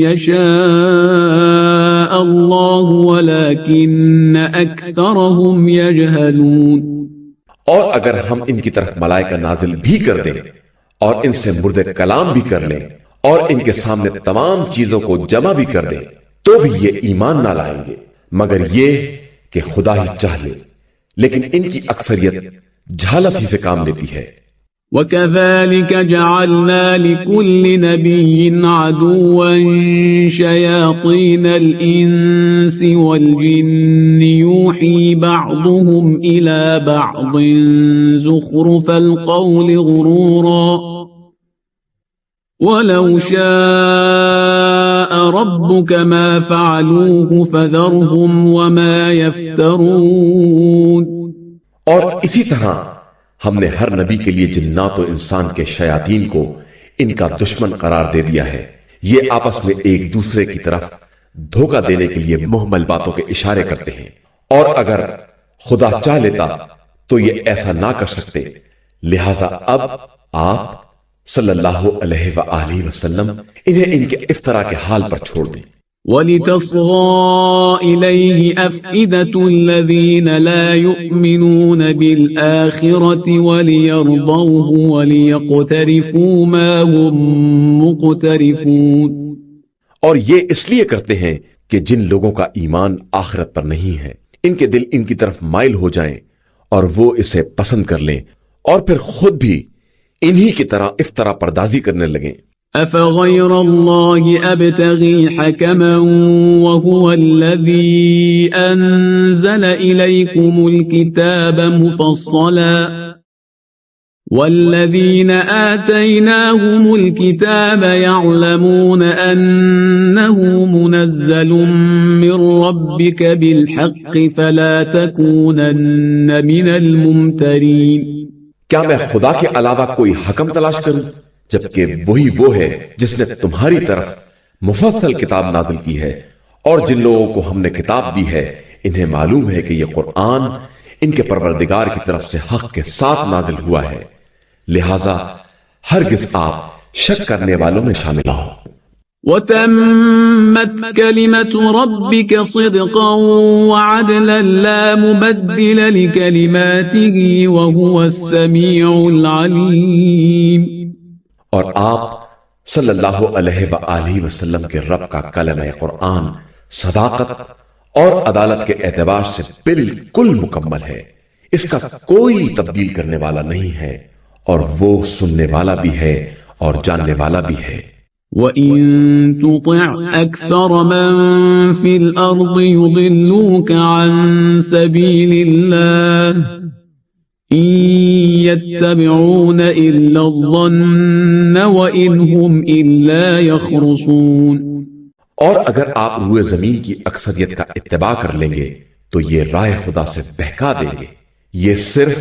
يشاء الله ولكن أكثرهم يجهلون۔ اور اگر ہم ان کی طرف ملائکہ نازل بھی کر دیں اور ان سے مردے کلام بھی کر لیں اور ان کے سامنے تمام چیزوں کو جمع بھی کر دیں تو بھی یہ ایمان نہ لائیں گے، مگر یہ کہ خدا ہی چاہ لے، لیکن ان کی اکثریت جہالت ہی سے کام لیتی ہے۔ وَكَذَلِكَ جَعَلْنَا لِكُلِّ نَبِيٍّ عَدُوًّا شَيَاطِينَ الْإِنسِ وَالْجِنِّ يُوحِي بَعْضُهُمْ إِلَى بَعْضٍ زُخْرُفَ الْقَوْلِ غُرُورًا وَلَوْ شَاءَ رَبُّكَ مَا فَعَلُوهُ فَذَرْهُمْ وَمَا يَفْتَرُونَ۔ اور اسی طرح ہم نے ہر نبی کے لیے جنات و انسان کے شیاطین کو ان کا دشمن قرار دے دیا ہے، یہ آپس میں ایک دوسرے کی طرف دھوکہ دینے کے لیے محمل باتوں کے اشارے کرتے ہیں، اور اگر خدا چاہ لیتا تو یہ ایسا نہ کر سکتے، لہذا اب آپ صلی اللہ علیہ وآلہ وسلم انہیں ان کے افطرا کے حال پر چھوڑ دیں۔ وَلِتَصْغَىٰ إِلَيْهِ أَفْئِدَةُ الَّذِينَ لَا يُؤْمِنُونَ بِالْآخِرَةِ وَلِيَرْضَوْهُ وَلِيَقْتَرِفُوا مَا هُمْ مُقْتَرِفُونَ۔ اور یہ اس لیے کرتے ہیں کہ جن لوگوں کا ایمان آخرت پر نہیں ہے ان کے دل ان کی طرف مائل ہو جائیں اور وہ اسے پسند کر لیں اور پھر خود بھی انہی کی طرح افطرا پردازی کرنے لگیں۔ أَفَغَيْرَ اللَّهِ أَبْتَغِي حَكَمًا وَهُوَ الَّذِي أَنزَلَ إِلَيْكُمُ الْكِتَابَ مُفَصَّلًا وَالَّذِينَ آتَيْنَاهُمُ الْكِتَابَ يَعْلَمُونَ أَنَّهُ مُنَزَّلٌ مِّن رَّبِّكَ بِالْحَقِّ فَلَا تَكُونَنَّ مِنَ الْمُمْتَرِينَ۔ کیا میں خدا کے علاوہ کوئی حکم تلاش کروں جبکہ وہی وہ ہے جس نے تمہاری طرف مفصل کتاب نازل کی ہے، اور جن لوگوں کو ہم نے کتاب دی ہے انہیں معلوم ہے کہ یہ قرآن ان کے پروردگار کی طرف سے حق کے ساتھ نازل ہوا ہے، لہذا ہرگز آپ شک کرنے والوں میں شامل نہ ہو۔ وَتَمَّتْ كَلِمَةُ رَبِّكَ صِدْقًا وَعَدْلًا لَا مُبَدِّلَ لِكَلِمَاتِهِ وَهُوَ السَّمِيعُ الْعَلِيمُ۔ اور آپ صلی اللہ علیہ وآلہ وسلم کے رب کا کلمہ قرآن صداقت اور عدالت کے اعتبار سے بالکل مکمل ہے، اس کا کوئی تبدیل کرنے والا نہیں ہے، اور وہ سننے والا بھی ہے اور جاننے والا بھی ہے۔ وَإِن تُطِعْ أَكْثَرَ مَن فِي الْأَرْضِ يُضِلُّوكَ عَن سَبِيلِ اللَّهِ إِن يتبعون إلا الظن وإن هم إلا يخرصون. اور اگر آپ روئے زمین کی اکثریت کا اتباع کر لیں گے تو یہ رائے خدا سے بہکا دیں گے. یہ صرف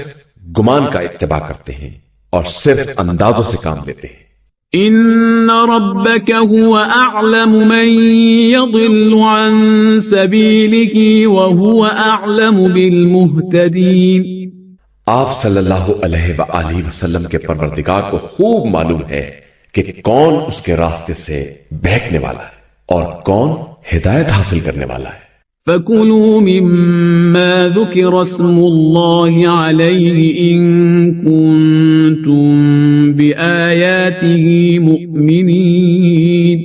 گمان کا اتباع کرتے ہیں اور صرف اندازوں سے کام لیتے ہیں. إن ربك هو أعلم من يضل عن سبيله وهو أعلم بالمهتدين. آپ صلی اللہ علیہ وآلہ وسلم کے پروردگار کو خوب معلوم ہے کہ کون اس کے راستے سے بہکنے والا ہے اور کون ہدایت حاصل کرنے والا ہے. فَكُلُوا مِمَّا ذُكِرَ اسْمُ اللَّهِ عَلَيْهِ إِن كُنتُم بِآيَاتِهِ مُؤْمِنِينَ.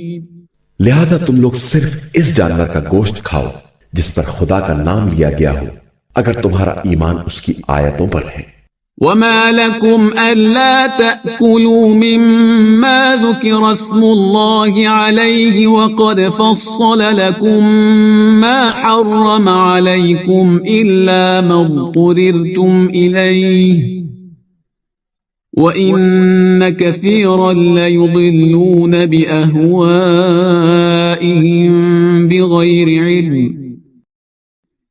لہذا تم لوگ صرف اس جانور کا گوشت کھاؤ جس پر خدا کا نام لیا گیا ہو اگر تمہارا ایمان اس کی آیتوں پر ہے. وَمَا لَكُمْ أَلَّا تَأْكُلُوا مِمَّا ذُكِرَ اسْمُ اللَّهِ عَلَيْهِ وَقَدْ فَصَّلَ لَكُم مَّا حَرَّمَ عَلَيْكُمْ إِلَّا مَا اضْطُرِرْتُمْ إِلَيْهِ وَإِنَّ كَثِيرًا لَّيُضِلُّونَ بِأَهْوَائِهِم بِغَيْرِ عِلْمٍ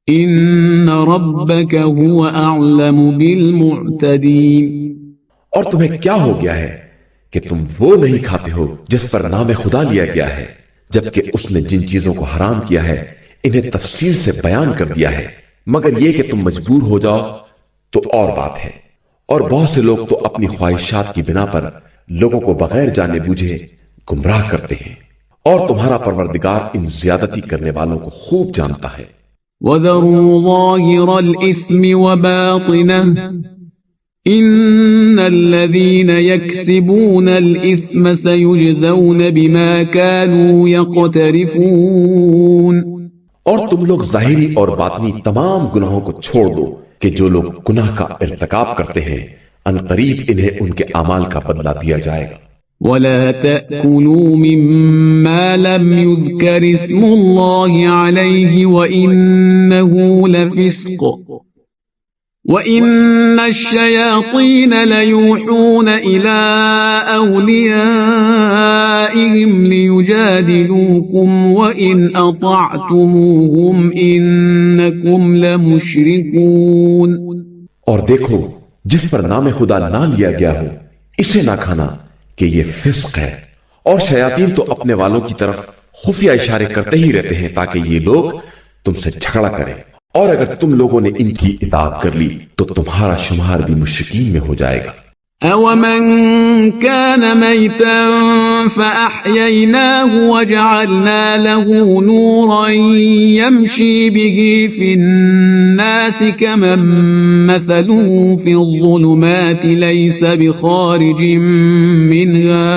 ان ربک هو اعلم بالمعتدین. اور تمہیں کیا ہو گیا ہے کہ تم وہ نہیں کھاتے ہو جس پر نام خدا لیا گیا ہے جبکہ اس نے جن چیزوں کو حرام کیا ہے انہیں تفصیل سے بیان کر دیا ہے، مگر یہ کہ تم مجبور ہو جاؤ تو اور بات ہے. اور بہت سے لوگ تو اپنی خواہشات کی بنا پر لوگوں کو بغیر جانے بوجھے گمراہ کرتے ہیں، اور تمہارا پروردگار ان زیادتی کرنے والوں کو خوب جانتا ہے. وَذَرُوا ظَاهِرَ الْإِثْمِ وَبَاطِنَهُ إِنَّ الَّذِينَ يَكْسِبُونَ الْإِثْمَ سَيُجْزَوْنَ بِمَا كَانُوا يَقْتَرِفُونَ. اور تم لوگ ظاہری اور باطنی تمام گناہوں کو چھوڑ دو کہ جو لوگ گناہ کا ارتکاب کرتے ہیں ان قریب انہیں ان کے اعمال کا بدلہ دیا جائے گا. وَلَا تَأْكُلُوا مِمَّا لَمْ يُذْكَرِ اسْمُ اللَّهِ عَلَيْهِ وَإِنَّهُ لَفِسْقٌ وَإِنَّ الشَّيَاطِينَ لَيُوحُونَ إِلَىٰ أَوْلِيَائِهِمْ لِيُجَادِلُوكُمْ وَإِنْ أَطَعْتُمُوهُمْ إِنَّكُمْ لَمُشْرِكُونَ. اور دیکھو جس پر نام خدا نہ لیا گیا ہو اسے نہ کھانا کہ یہ فسق ہے، اور شیاطین تو اپنے والوں کی طرف خفیہ اشارے کرتے ہی رہتے ہیں تاکہ یہ لوگ تم سے جھگڑا کریں، اور اگر تم لوگوں نے ان کی اطاعت کر لی تو تمہارا شمار بھی مشرکین میں ہو جائے گا. أَوَمَنْ كَانَ مَيْتًا فَأَحْيَيْنَاهُ وَجَعَلْنَا لَهُ نُورًا يَمْشِي بِهِ فِي النَّاسِ كَمَنْ مَثَلُهُ فِي الظُّلُمَاتِ لَيْسَ بِخَارِجٍ مِّنْهَا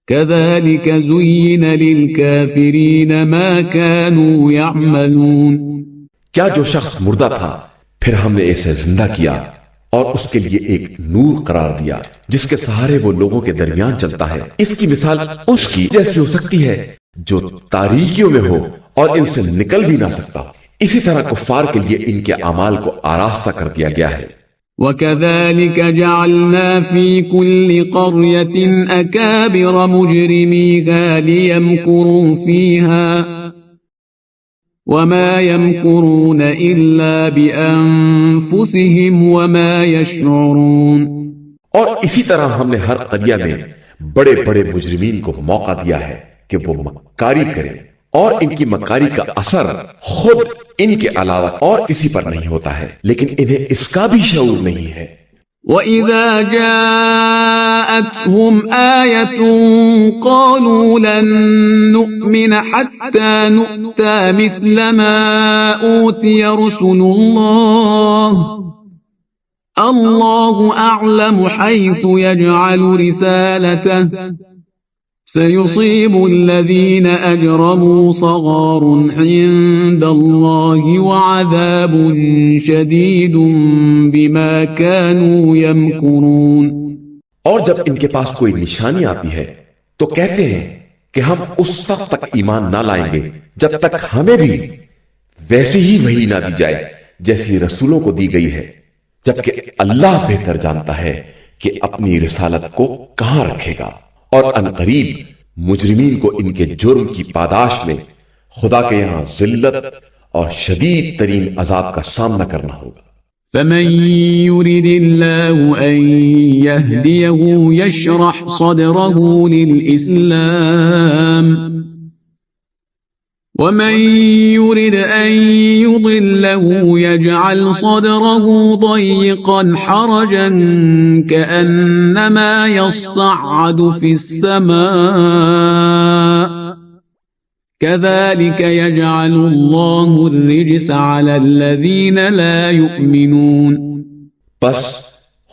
كَذَلِكَ زُيِّنَ لِلْكَافِرِينَ مَا كَانُوا يَعْمَلُونَ. کیا جو شخص مردہ تھا پھر ہم نے اسے زندہ کیا اور اس کے لیے ایک نور قرار دیا جس کے سہارے وہ لوگوں کے درمیان چلتا ہے، اس کی مثال اس کی جیسی ہو سکتی ہے جو تاریکیوں میں ہو اور ان سے نکل بھی نہ سکتا. اسی طرح کفار کے لیے ان کے اعمال کو آراستہ کر دیا گیا ہے. وَكَذَلِكَ جَعَلْنَا فِي كُلِّ قَرْيَةٍ أَكَابِرَ مُجْرِمِيهَا لِيَمْكُرُوا فِيهَا وَمَا يَمْكُرُونَ إِلَّا بِأَنفُسِهِمْ وَمَا يَشْعُرُونَ. اور اسی طرح ہم نے ہر قریہ میں بڑے بڑے مجرمین کو موقع دیا ہے کہ وہ مکاری کریں، اور ان کی مکاری کا اثر خود ان کے علاوہ اور کسی پر نہیں ہوتا ہے، لیکن انہیں اس کا بھی شعور نہیں ہے. وَإِذَا جَاءَتْهُمْ آيَةٌ قَالُوا لَن نُّؤْمِنَ حَتَّى نُؤْتَىٰ مِثْلَ مَا أُوتِيَ رُسُلُ اللَّهُ أَعْلَمُ حَيْثُ يَجْعَلُ رِسَالَتَهُ سَيُصِيبُ الَّذِينَ أَجْرَمُوا صَغَارٌ عِندَ اللَّهِ وَعَذَابٌ شَدِيدٌ بِمَا كَانُوا يَمْكُرُونَ. اور جب ان کے پاس کوئی نشانی آتی ہے تو کہتے ہیں کہ ہم اس وقت تک ایمان نہ لائیں گے جب تک ہمیں بھی ویسی ہی وحی نہ دی جائے جیسی رسولوں کو دی گئی ہے. جبکہ اللہ بہتر جانتا ہے کہ اپنی رسالت کو کہاں رکھے گا، اور عنقریب مجرمین کو ان کے جرم کی پاداش میں خدا کے یہاں ذلت اور شدید ترین عذاب کا سامنا کرنا ہوگا۔ فمن يرد الله أن يهديه يشرح صدره للإسلام ومن يرد أن يضله يجعل صدره ضيقا حرجا كأنما يصعد في السماء كذلك يجعل الله الرجس على الذين لا يؤمنون۔ بس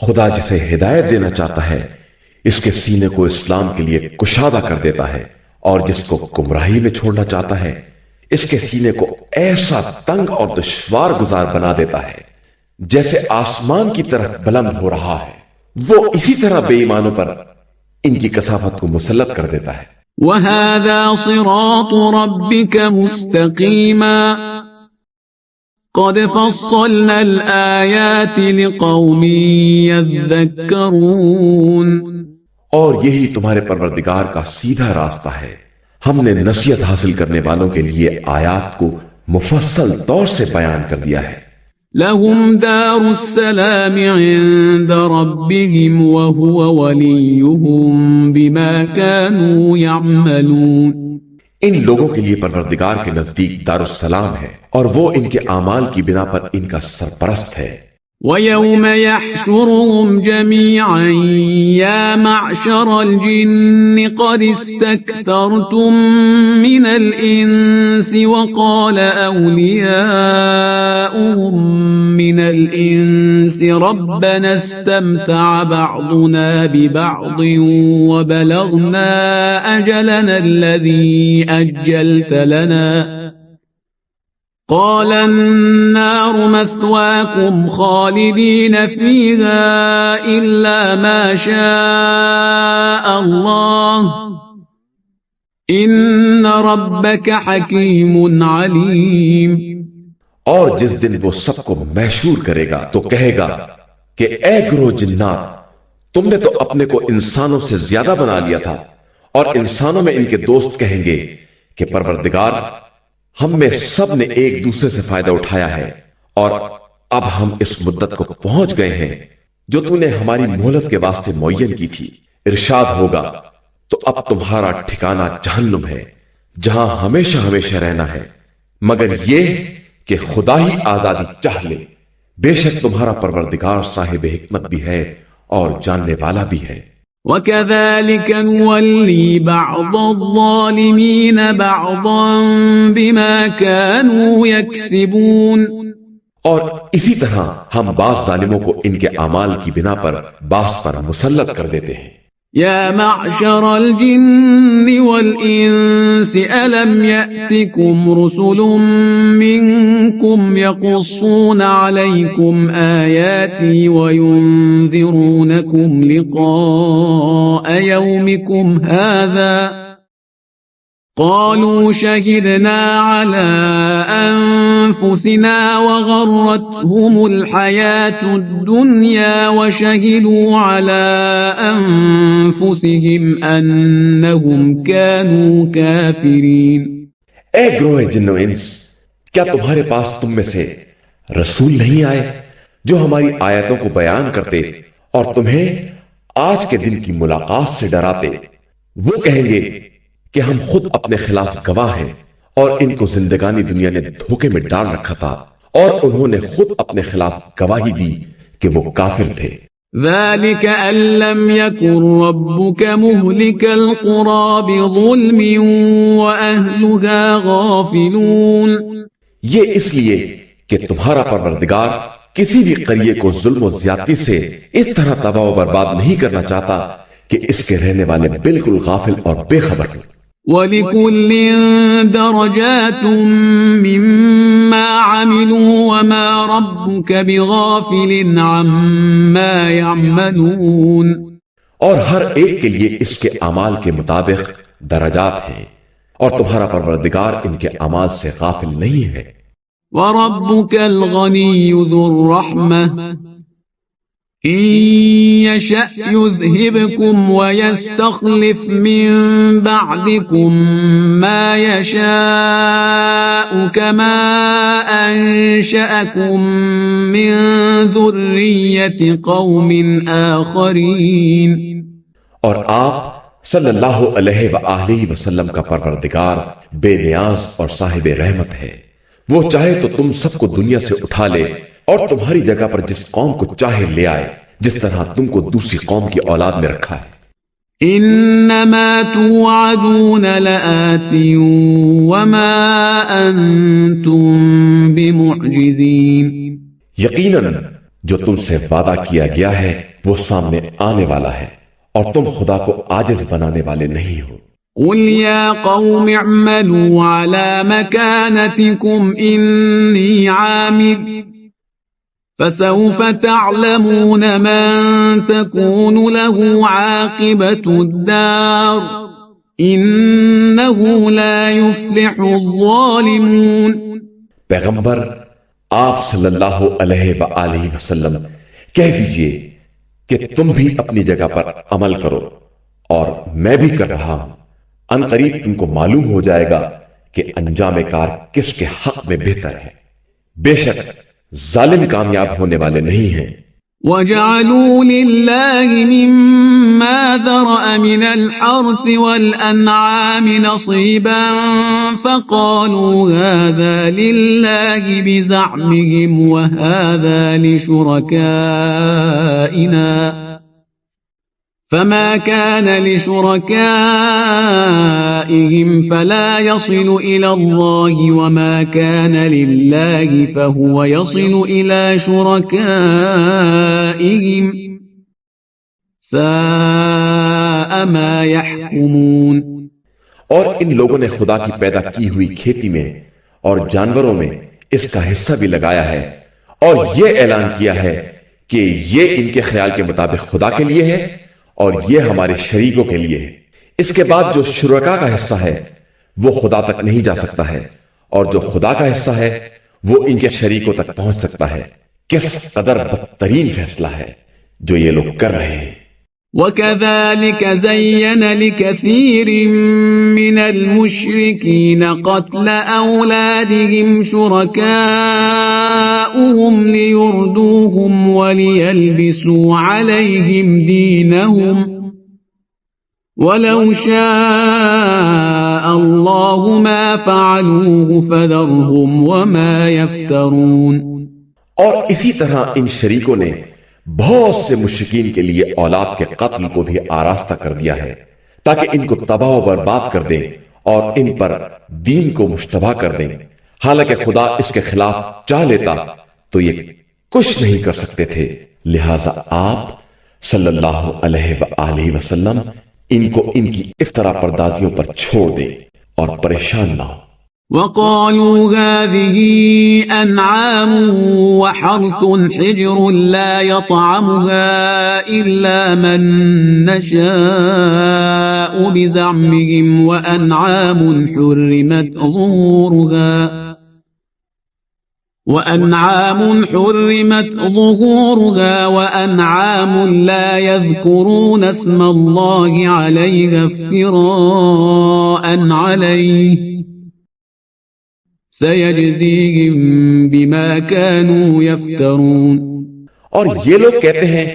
خدا جسے ہدایت دینا چاہتا ہے اس کے سینے کو اسلام کے لیے کشادہ کر دیتا ہے، اور جس کو گمراہی میں چھوڑنا چاہتا ہے اس کے سینے کو ایسا تنگ اور دشوار گزار بنا دیتا ہے جیسے آسمان کی طرف بلند ہو رہا ہے۔ وہ اسی طرح بے ایمانوں پر ان کی کثافت کو مسلط کر دیتا ہے۔ وَهَذَا صِرَاطُ رَبِّكَ مُسْتَقِيمًا قَدْ فَصَّلْنَا الْآيَاتِ لِقَوْمٍ يَذَّكَّرُونَ۔ اور یہی تمہارے پروردگار کا سیدھا راستہ ہے، ہم نے نصیحت حاصل کرنے والوں کے لیے آیات کو مفصل طور سے بیان کر دیا ہے۔ لَهُمْ دَارُ السَّلَامِ عِندَ رَبِّهِمْ وَهُوَ وَلِيُّهُمْ بِمَا كَانُوا يَعْمَلُونَ۔ ان لوگوں کے لیے پروردگار کے نزدیک دار السلام ہے، اور وہ ان کے اعمال کی بنا پر ان کا سرپرست ہے۔ وَيَوْمَ يَحْشُرُهُمْ جَمِيعًا يَا مَعْشَرَ الْجِنِّ قَدِ اسْتَكْثَرْتُم مِّنَ الْإِنسِ وَقَالَ أَوْلِيَاؤُهُم مِّنَ الْإِنسِ رَبَّنَا اسْتَمْتَعَ بَعْضُنَا بِبَعْضٍ وَبَلَغْنَا أَجَلَنَا الَّذِي أَجَّلْتَ لَنَا قال النار مثواكم خالدين فيها إلا ما شاء الله إن ربك حكيم عليم۔ اور جس دن وہ سب کو محشور کرے گا تو کہے گا کہ اے گروہ جنات، تم نے تو اپنے کو انسانوں سے زیادہ بنا لیا تھا، اور انسانوں میں ان کے دوست کہیں گے کہ پروردگار، ہم میں سب نے ایک دوسرے سے فائدہ اٹھایا ہے، اور اب ہم اس مدت کو پہنچ گئے ہیں جو تو نے ہماری مہلت کے واسطے معین کی تھی۔ ارشاد ہوگا تو اب تمہارا ٹھکانہ جہنم ہے جہاں ہمیشہ ہمیشہ رہنا ہے، مگر یہ کہ خدا ہی آزادی چاہ لے، بے شک تمہارا پروردگار صاحب حکمت بھی ہے اور جاننے والا بھی ہے۔ وَكَذَلِكَ نُوَلِّي بَعْضَ الظَّالِمِينَ بَعْضًا بِمَا كَانُوا يَكْسِبُونَ۔ اور اسی طرح ہم بعض ظالموں کو ان کے اعمال کی بنا پر بعض پر مسلط کر دیتے ہیں۔ يا معشر الجن والإنس ألم يأتكم رسل منكم يقصون عليكم آياتي وينذرونكم لقاء يومكم هذا قالوا شهدنا على أنفسنا وغرتهم الحياة الدنيا وشهدوا على أنفسهم أنهم كانوا كافرين۔ اے گروہ جن و انس، کیا تمہارے پاس تم میں سے رسول نہیں آئے جو ہماری آیتوں کو بیان کرتے اور تمہیں آج کے دن کی ملاقات سے ڈراتے؟ وہ کہیں گے کہ ہم خود اپنے خلاف گواہ ہیں، اور ان کو زندگانی دنیا نے دھوکے میں ڈال رکھا تھا، اور انہوں نے خود اپنے خلاف گواہی دی کہ وہ کافر تھے۔ ذَلِكَ أَن لَّمْ يَكُن رَّبُّكَ مُهْلِكَ الْقُرَىٰ بِظُلْمٍ وَأَهْلُهَا غَافِلُونَ۔ یہ اس لیے کہ تمہارا پروردگار کسی بھی قریے کو ظلم و زیادتی سے اس طرح تباہ و برباد نہیں کرنا چاہتا کہ اس کے رہنے والے بالکل غافل اور بے خبر ہیں۔ وَلِكُلٍّ دَرَجَاتٌ مِّمَّا عَمِلُوا وَمَا رَبُّكَ بِغَافِلٍ عَمَّا يَعْمَلُونَ۔ اور ہر ایک کے لیے اس کے اعمال کے مطابق درجات ہیں، اور تمہارا پروردگار ان کے اعمال سے غافل نہیں ہے۔ وَرَبُّكَ الْغَنِيُّ ذُو الرَّحْمَةِ إن يشأ يذهبكم ويستخلف من بعدكم ما يشاء كما أنشأكم من ذرية قوم آخرين. اور آپ صلی اللہ علیہ وآلہ وسلم کا پروردگار بے نیاز اور صاحب رحمت ہے. وہ چاہے تو تم سب کو دنیا سے اٹھا لے اور تمہاری جگہ پر جس قوم کو چاہے لے آئے، جس طرح تم کو دوسری قوم کی اولاد میں رکھا ہے. انما توعدون لآت وما انتم بمعجزین. یقیناً جو تم سے وعدہ کیا گیا ہے وہ سامنے آنے والا ہے اور تم خدا کو عاجز بنانے والے نہیں ہو. قل يا قوم اعملوا على مكانتكم إني عامل فسوف تعلمون من تكون له عاقبة الدار إنه لا يفلح الظالمون. پیغمبر آپ صلی اللہ علیہ وآلہ وسلم کہہ دیجئے کہ تم بھی اپنی جگہ پر عمل کرو اور میں بھی کر رہا ہوں. ان قریب تم کو معلوم ہو جائے گا کہ انجام کار کس کے حق میں بہتر ہے. بے شک ظالم کامیاب ہونے والے نہیں ہیں. وَجَعَلُوا لِلَّهِ مِمَّا ذَرَأَ مِنَ الْحَرْثِ وَالْأَنْعَامِ نَصِيبًا فَقَالُوا هَذَا لِلَّهِ بِزَعْمِهِمْ وَهَذَا لِشُرَكَائِنَا فَمَا كَانَ لِشُرَكَائِهِمْ فَلَا يَصِلُ إِلَى اللَّهِ وَمَا كَانَ لِلَّهِ فَهُوَ يَصِلُ إِلَى شُرَكَائِهِمْ سَاءَ مَا يَحْكُمُونَ. اور ان لوگوں نے خدا کی پیدا کی ہوئی کھیتی میں اور جانوروں میں اس کا حصہ بھی لگایا ہے اور یہ اعلان کیا ہے کہ یہ ان کے خیال کے مطابق خدا کے لیے ہے اور یہ ہمارے شریکوں کے لیے ہے. اس کے بعد جو شرکا کا حصہ ہے وہ خدا تک نہیں جا سکتا ہے اور جو خدا کا حصہ ہے وہ ان کے شریکوں تک پہنچ سکتا ہے. کس قدر بدترین فیصلہ ہے جو یہ لوگ کر رہے ہیں. وَكَذَلِكَ زَيَّنَ لِكَثِيرٍ مِّنَ الْمُشْرِكِينَ قَتْلَ أَوْلَادِهِمْ شُرَكَاؤُهُمْ لِيُرْدُوهُمْ وَلِيَلْبِسُوا عَلَيْهِمْ دِينَهُمْ وَلَوْ شَاءَ اللَّهُ مَا فَعَلُوهُ فَذَرْهُمْ وَمَا يَفْتَرُونَ. اور اسی طرح ان شریکوں نے بہت سے مشرکین کے لیے اولاد کے قتل کو بھی آراستہ کر دیا ہے تاکہ ان کو تباہ و برباد کر دیں اور ان پر دین کو مشتبہ کر دیں. حالانکہ خدا اس کے خلاف چاہ لیتا تو یہ کچھ نہیں کر سکتے تھے. لہذا آپ صلی اللہ علیہ وآلہ وسلم ان کو ان کی افترا پردازیوں پر چھوڑ دیں اور پریشان نہ ہو. وَقَالُوا هَذِهِ أَنْعَامٌ وَحَرْثٌ حِجْرٌ لَا يَطْعَمُهَا إِلَّا مَن نَّشَاءُ بِزَعْمِهِمْ وَأَنْعَامٌ حُرِّمَتْ ظُهُورُهَا وَأَنْعَامٌ لَا يَذْكُرُونَ اسْمَ اللَّهِ عَلَيْهَا افْتِرَاءً عَلَيْهِ سَيَجْزِيهِمْ بِمَا كَانُوا يَفْتَرُونَ. اور یہ لوگ کہتے ہیں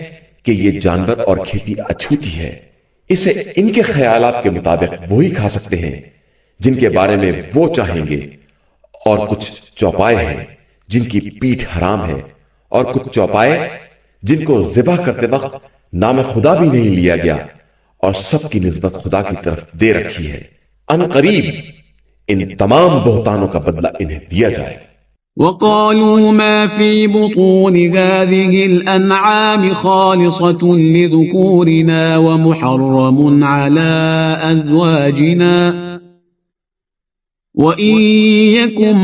کہ یہ جانور اور کھیتی اچھوتی ہے، اسے ان کے خیالات کے مطابق وہی کھا سکتے ہیں جن کے بارے میں وہ چاہیں گے، اور کچھ چوپائے ہیں جن کی پیٹھ حرام ہے اور کچھ چوپائے جن کو ذبح کرتے وقت نام خدا بھی نہیں لیا گیا اور سب کی نسبت خدا کی طرف دے رکھی ہے. ان قریب ان تمام بہتانوں کا بدلہ انہیں دیا جائے. وَقَالُوا مَا فِي بُطُونِ هَذِهِ الْأَنْعَامِ خَالِصَةٌ لِذُكُورِنَا وَمُحَرَّمٌ عَلَى أَزْوَاجِنَا وَإِن يَكُن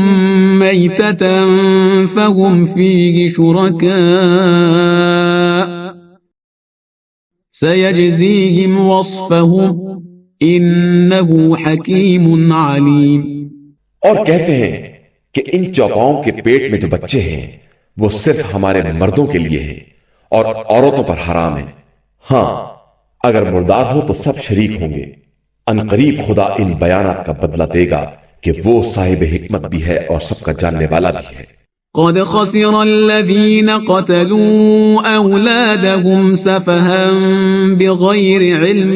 مَّيْتَةً فَهُمْ فِيهِ شُرَكَاءُ سَيَجْزِيهِمْ وَصْفَهُمْ انہو حکیم علیم. اور کہتے ہیں کہ ان چوپاؤں کے پیٹ میں جو بچے ہیں وہ صرف ہمارے مردوں کے لیے ہیں اور عورتوں پر حرام ہے۔ ہاں اگر مردار ہو تو سب شریک ہوں گے۔ ان قریب خدا ان بیانات کا بدلہ دے گا کہ وہ صاحب حکمت بھی ہے اور سب کا جاننے والا بھی ہے۔ قد خسر الذين قتلوا أولادهم سفها بغير علم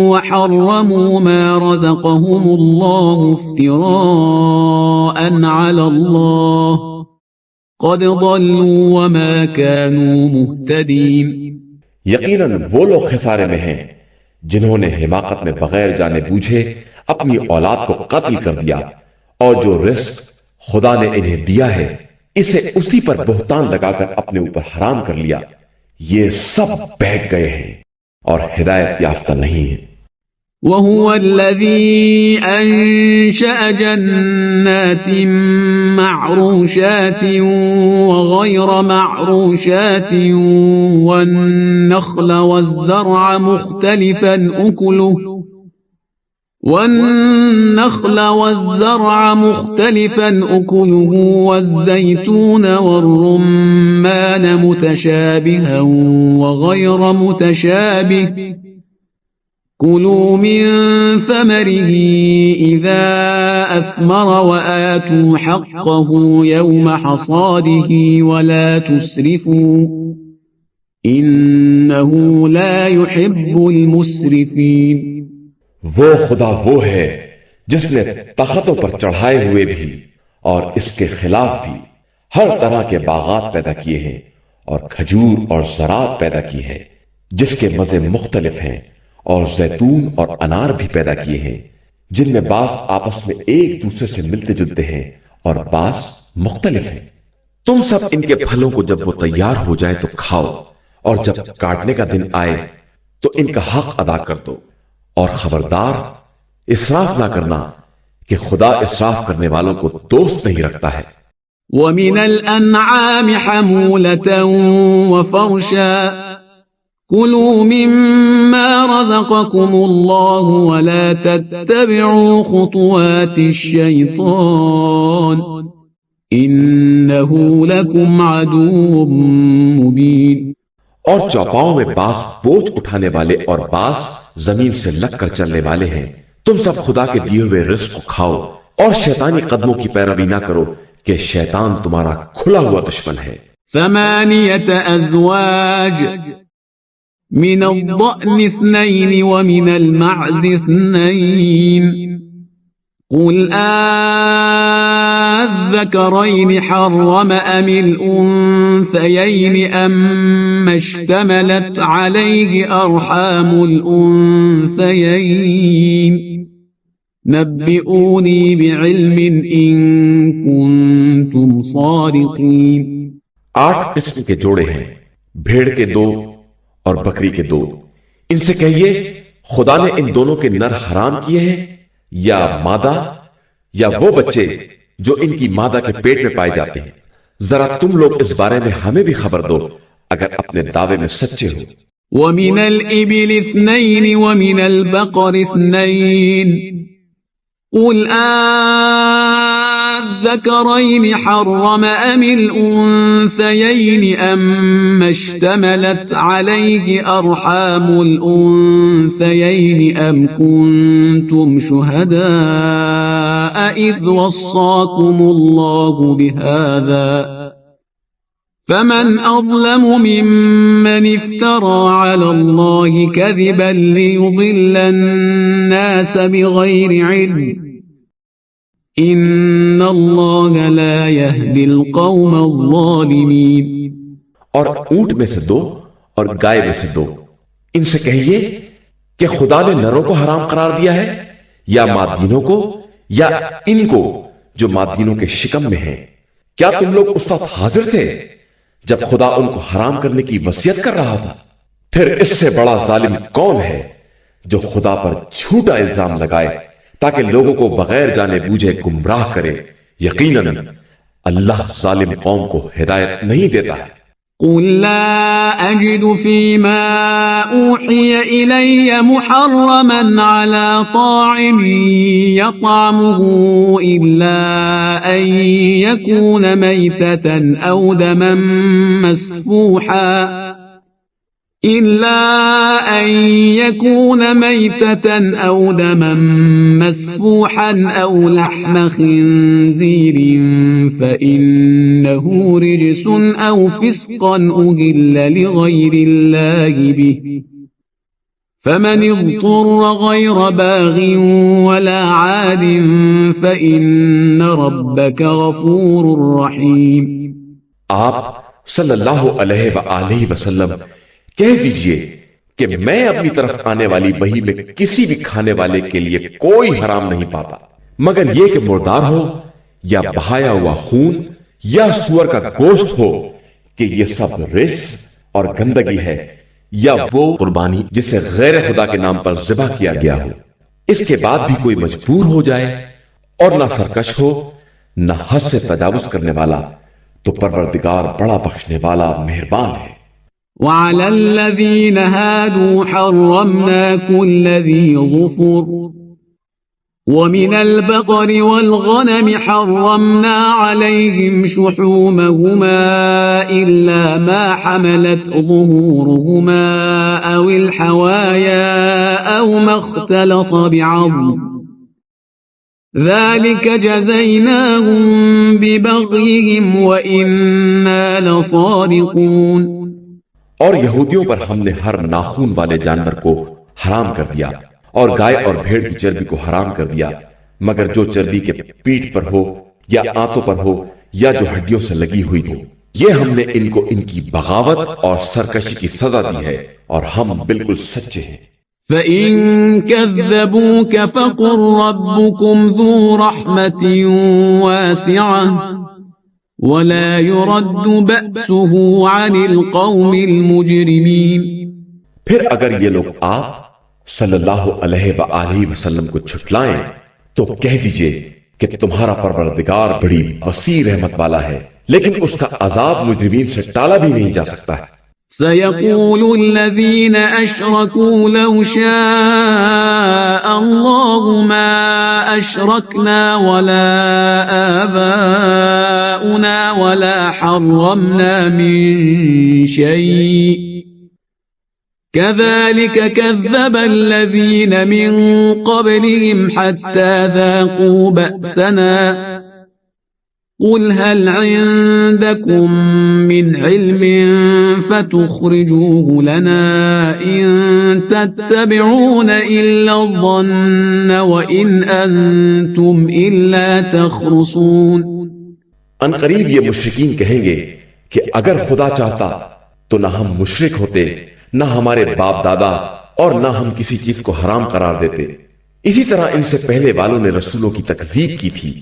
وحرموا ما رزقهم الله افتراء على الله قد ضلوا وما كانوا مهتدين۔ یقیناً وہ لوگ خسارے میں ہیں جنہوں نے حماقت میں بغیر جانے بوجھے اپنی اولاد کو قتل کر دیا، اور جو رزق خدا نے انہیں دیا ہے اسے اسی پر بہتان لگا کر اپنے اوپر حرام کر لیا، یہ سب بہک گئے ہیں اور ہدایت یافتہ نہیں ہیں۔ وهو الذي أنشأ جنات معروشات وغير معروشات والنخل والزرع مختلفا أكله والزيتون والرمان متشابها وغير متشابه كلوا من ثمره إذا أثمر وآتوا حقه يوم حصاده ولا تسرفوا إنه لا يحب المسرفين۔ وہ خدا وہ ہے جس نے تختوں پر چڑھائے ہوئے بھی اور اس کے خلاف بھی ہر طرح کے باغات پیدا کیے ہیں اور کھجور اور زراعت پیدا کی ہے جس کے مزے مختلف ہیں، اور زیتون اور انار بھی پیدا کیے ہیں جن میں بعض آپس میں ایک دوسرے سے ملتے جلتے ہیں اور بعض مختلف ہیں۔ تم سب ان کے پھلوں کو جب وہ تیار ہو جائے تو کھاؤ، اور جب کاٹنے کا دن آئے تو ان کا حق ادا کر دو، اور خبردار اسراف نہ کرنا کہ خدا اسراف کرنے والوں کو دوست نہیں رکھتا ہے۔ وَمِنَ الْأَنْعَامِ حَمُولَةً وَفَرْشًا كُلُوا مِمَّا رَزَقَكُمُ اللَّهُ وَلَا تَتَّبِعُوا خُطُوَاتِ الشَّيْطَانِ إِنَّهُ لَكُمْ عَدُوٌّ مُبِينٌ۔ اور چوپاؤں میں بعض بوجھ اٹھانے والے اور بعض زمین سے لگ کر چلنے والے ہیں۔ تم سب خدا کے دیے ہوئے رزق کو کھاؤ اور شیطانی قدموں کی پیروی نہ کرو کہ شیطان تمہارا کھلا ہوا دشمن ہے۔ 8 أزواج من الضأن 2 ومن المعز 2 قل الذكرين حرم أم الأنثيين أما اشتملت عليه أرحام الأنثيين نبئوني بعلم إن كنتم صادقين۔ 8 قسم کے جوڑے ہیں، بھیڑ کے 2 اور بکری کے 2۔ ان سے کہیے خدا نے ان دونوں کے نر حرام کیے ہیں یا مادہ، یا وہ بچے جو ان کی مادہ کے پیٹ میں پائے جاتے ہیں؟ ذرا تم لوگ اس بارے میں ہمیں بھی خبر دو اگر اپنے دعوے میں سچے ہو۔ وَمِنَ الْإِبِلِ 2 وَمِنَ الْبَقَرِ 2 قُلْ الذكرين حرم أم الأنثيين أما اشتملت عليه أرحام الأنثيين أم كنتم شهداء إذ وصاكم الله بهذا فمن أظلم ممن افترى على الله كذبا ليضل الناس بغير علم ان اللہ لا يهدي القوم الظالمین۔ اور اونٹ میں سے 2 اور گائے میں سے 2۔ ان سے کہیے کہ خدا نے نروں کو حرام قرار دیا ہے یا مادینوں کو، یا ان کو جو مادینوں کے شکم میں ہیں؟ کیا تم لوگ اس وقت حاضر تھے جب خدا ان کو حرام کرنے کی وصیت کر رہا تھا؟ پھر اس سے بڑا ظالم کون ہے جو خدا پر جھوٹا الزام لگائے تاکہ لوگوں کو بغیر جانے بوجھے گمراہ کرے؟ یقیناً اللہ ظالم قوم کو ہدایت نہیں دیتا ہے۔ قل لا أجد فيما أوحي إلي محرما على طاعم يطعمه إلا أن يكون ميتة أو دما مسفوحا إلا أن يكون ميتة أو دما مسفوحا أو لحم خنزير فإنه رجس أو فسقا أهل لغير الله به فمن اضطر غير باغ ولا عاد فإن ربك غفور رحيم. آپ صلی اللہ علیہ وآلہ وسلم کہہ دیجئے کہ میں اپنی طرف آنے والی وحی میں کسی بھی کھانے والے کے لیے کوئی حرام نہیں پاتا مگر یہ کہ مردار ہو یا بہایا ہوا خون یا سور کا گوشت ہو کہ یہ سب رجس اور گندگی ہے، یا وہ قربانی جسے غیر خدا کے نام پر ذبح کیا گیا ہو، اس کے بعد بھی کوئی مجبور ہو جائے اور نہ سرکش ہو نہ حد سے تجاوز کرنے والا، تو پروردگار بڑا بخشنے والا مہربان ہے. وعلى الذين هادوا حرمنا كل ذي ظفر ومن البقر والغنم حرمنا عليهم شحومهما إلا ما حملت ظهورهما أو الحوايا أو ما اختلط بعظم ذلك جزيناهم ببغيهم وإنا لصادقون. اور یہودیوں پر ہم نے ہر ناخون والے جانور کو حرام کر دیا اور گائے اور بھیڑ کی چربی کو حرام کر دیا مگر جو چربی کے پیٹھ پر ہو یا آنتوں پر ہو یا جو ہڈیوں سے لگی ہوئی ہو، یہ ہم نے ان کو ان کی بغاوت اور سرکشی کی سزا دی ہے اور ہم بالکل سچے ہیں. فَإِن كَذَّبُوكَ فَقُلْ رَبُّكُمْ ذُو رَحْمَةٍ وَاسِعَةٍ وَلَا يُرَدُّ بَأْسُهُ عَنِ الْقَوْمِ الْمُجْرِمِينَ. پھر اگر یہ لوگ آپ صلی اللہ علیہ وآلہ وسلم کو جھٹلائیں تو کہہ دیجئے کہ تمہارا پروردگار بڑی وسیع رحمت والا ہے، لیکن اس کا عذاب مجرمین سے ٹالا بھی نہیں جا سکتا ہے. سيقول الذين أشركوا لو شاء الله ما أشركنا ولا آباؤنا ولا حرمنا من شيء كذلك كذب الذين من قبلهم حتى ذاقوا بأسنا قل هل عندكم من علم فتخرجوه لنا إن تتبعون إلا الظن وإن أنتم إلا تخرصون. ان قریب یہ مشرکین کہیں گے کہ اگر خدا چاہتا تو نہ ہم مشرک ہوتے، نہ ہمارے باپ دادا، اور نہ ہم کسی چیز کو حرام قرار دیتے. اسی طرح ان سے پہلے والوں نے رسولوں کی تکذیب کی تھی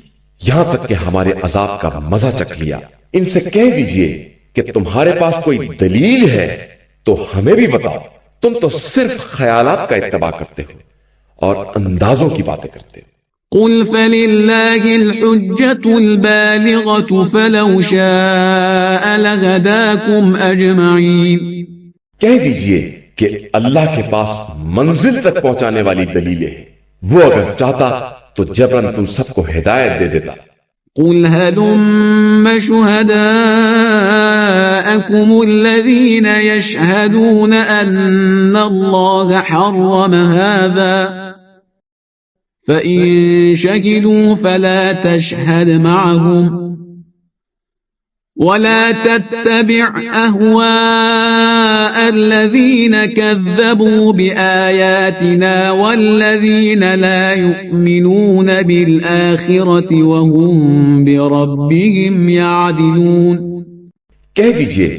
یہاں تک کہ ہمارے عذاب کا مزہ چکھ لیا. ان سے کہہ دیجئے کہ تمہارے پاس کوئی دلیل ہے تو ہمیں بھی بتاؤ، تم تو صرف خیالات کا اتباع کرتے ہو اور اندازوں کی باتیں کرتے ہو. قل فللہ الحجت البالغۃ فلو شاء لہداکم اجمعین. کہہ دیجئے کہ اللہ کے پاس منزل تک پہنچانے والی دلیلیں ہیں، وہ اگر چاہتا تو جبراً تم سب کو ہدایت دے دیتا. قل هلم شهداءكم الذين يشهدون أن الله حرم هذا فإن شهدوا فلا تشهد معهم ولا تتبع أهواء الذين كذبوا بآياتنا والذين لا يؤمنون بالآخرة وهم بربهم يعدلون. کہہ دیجئے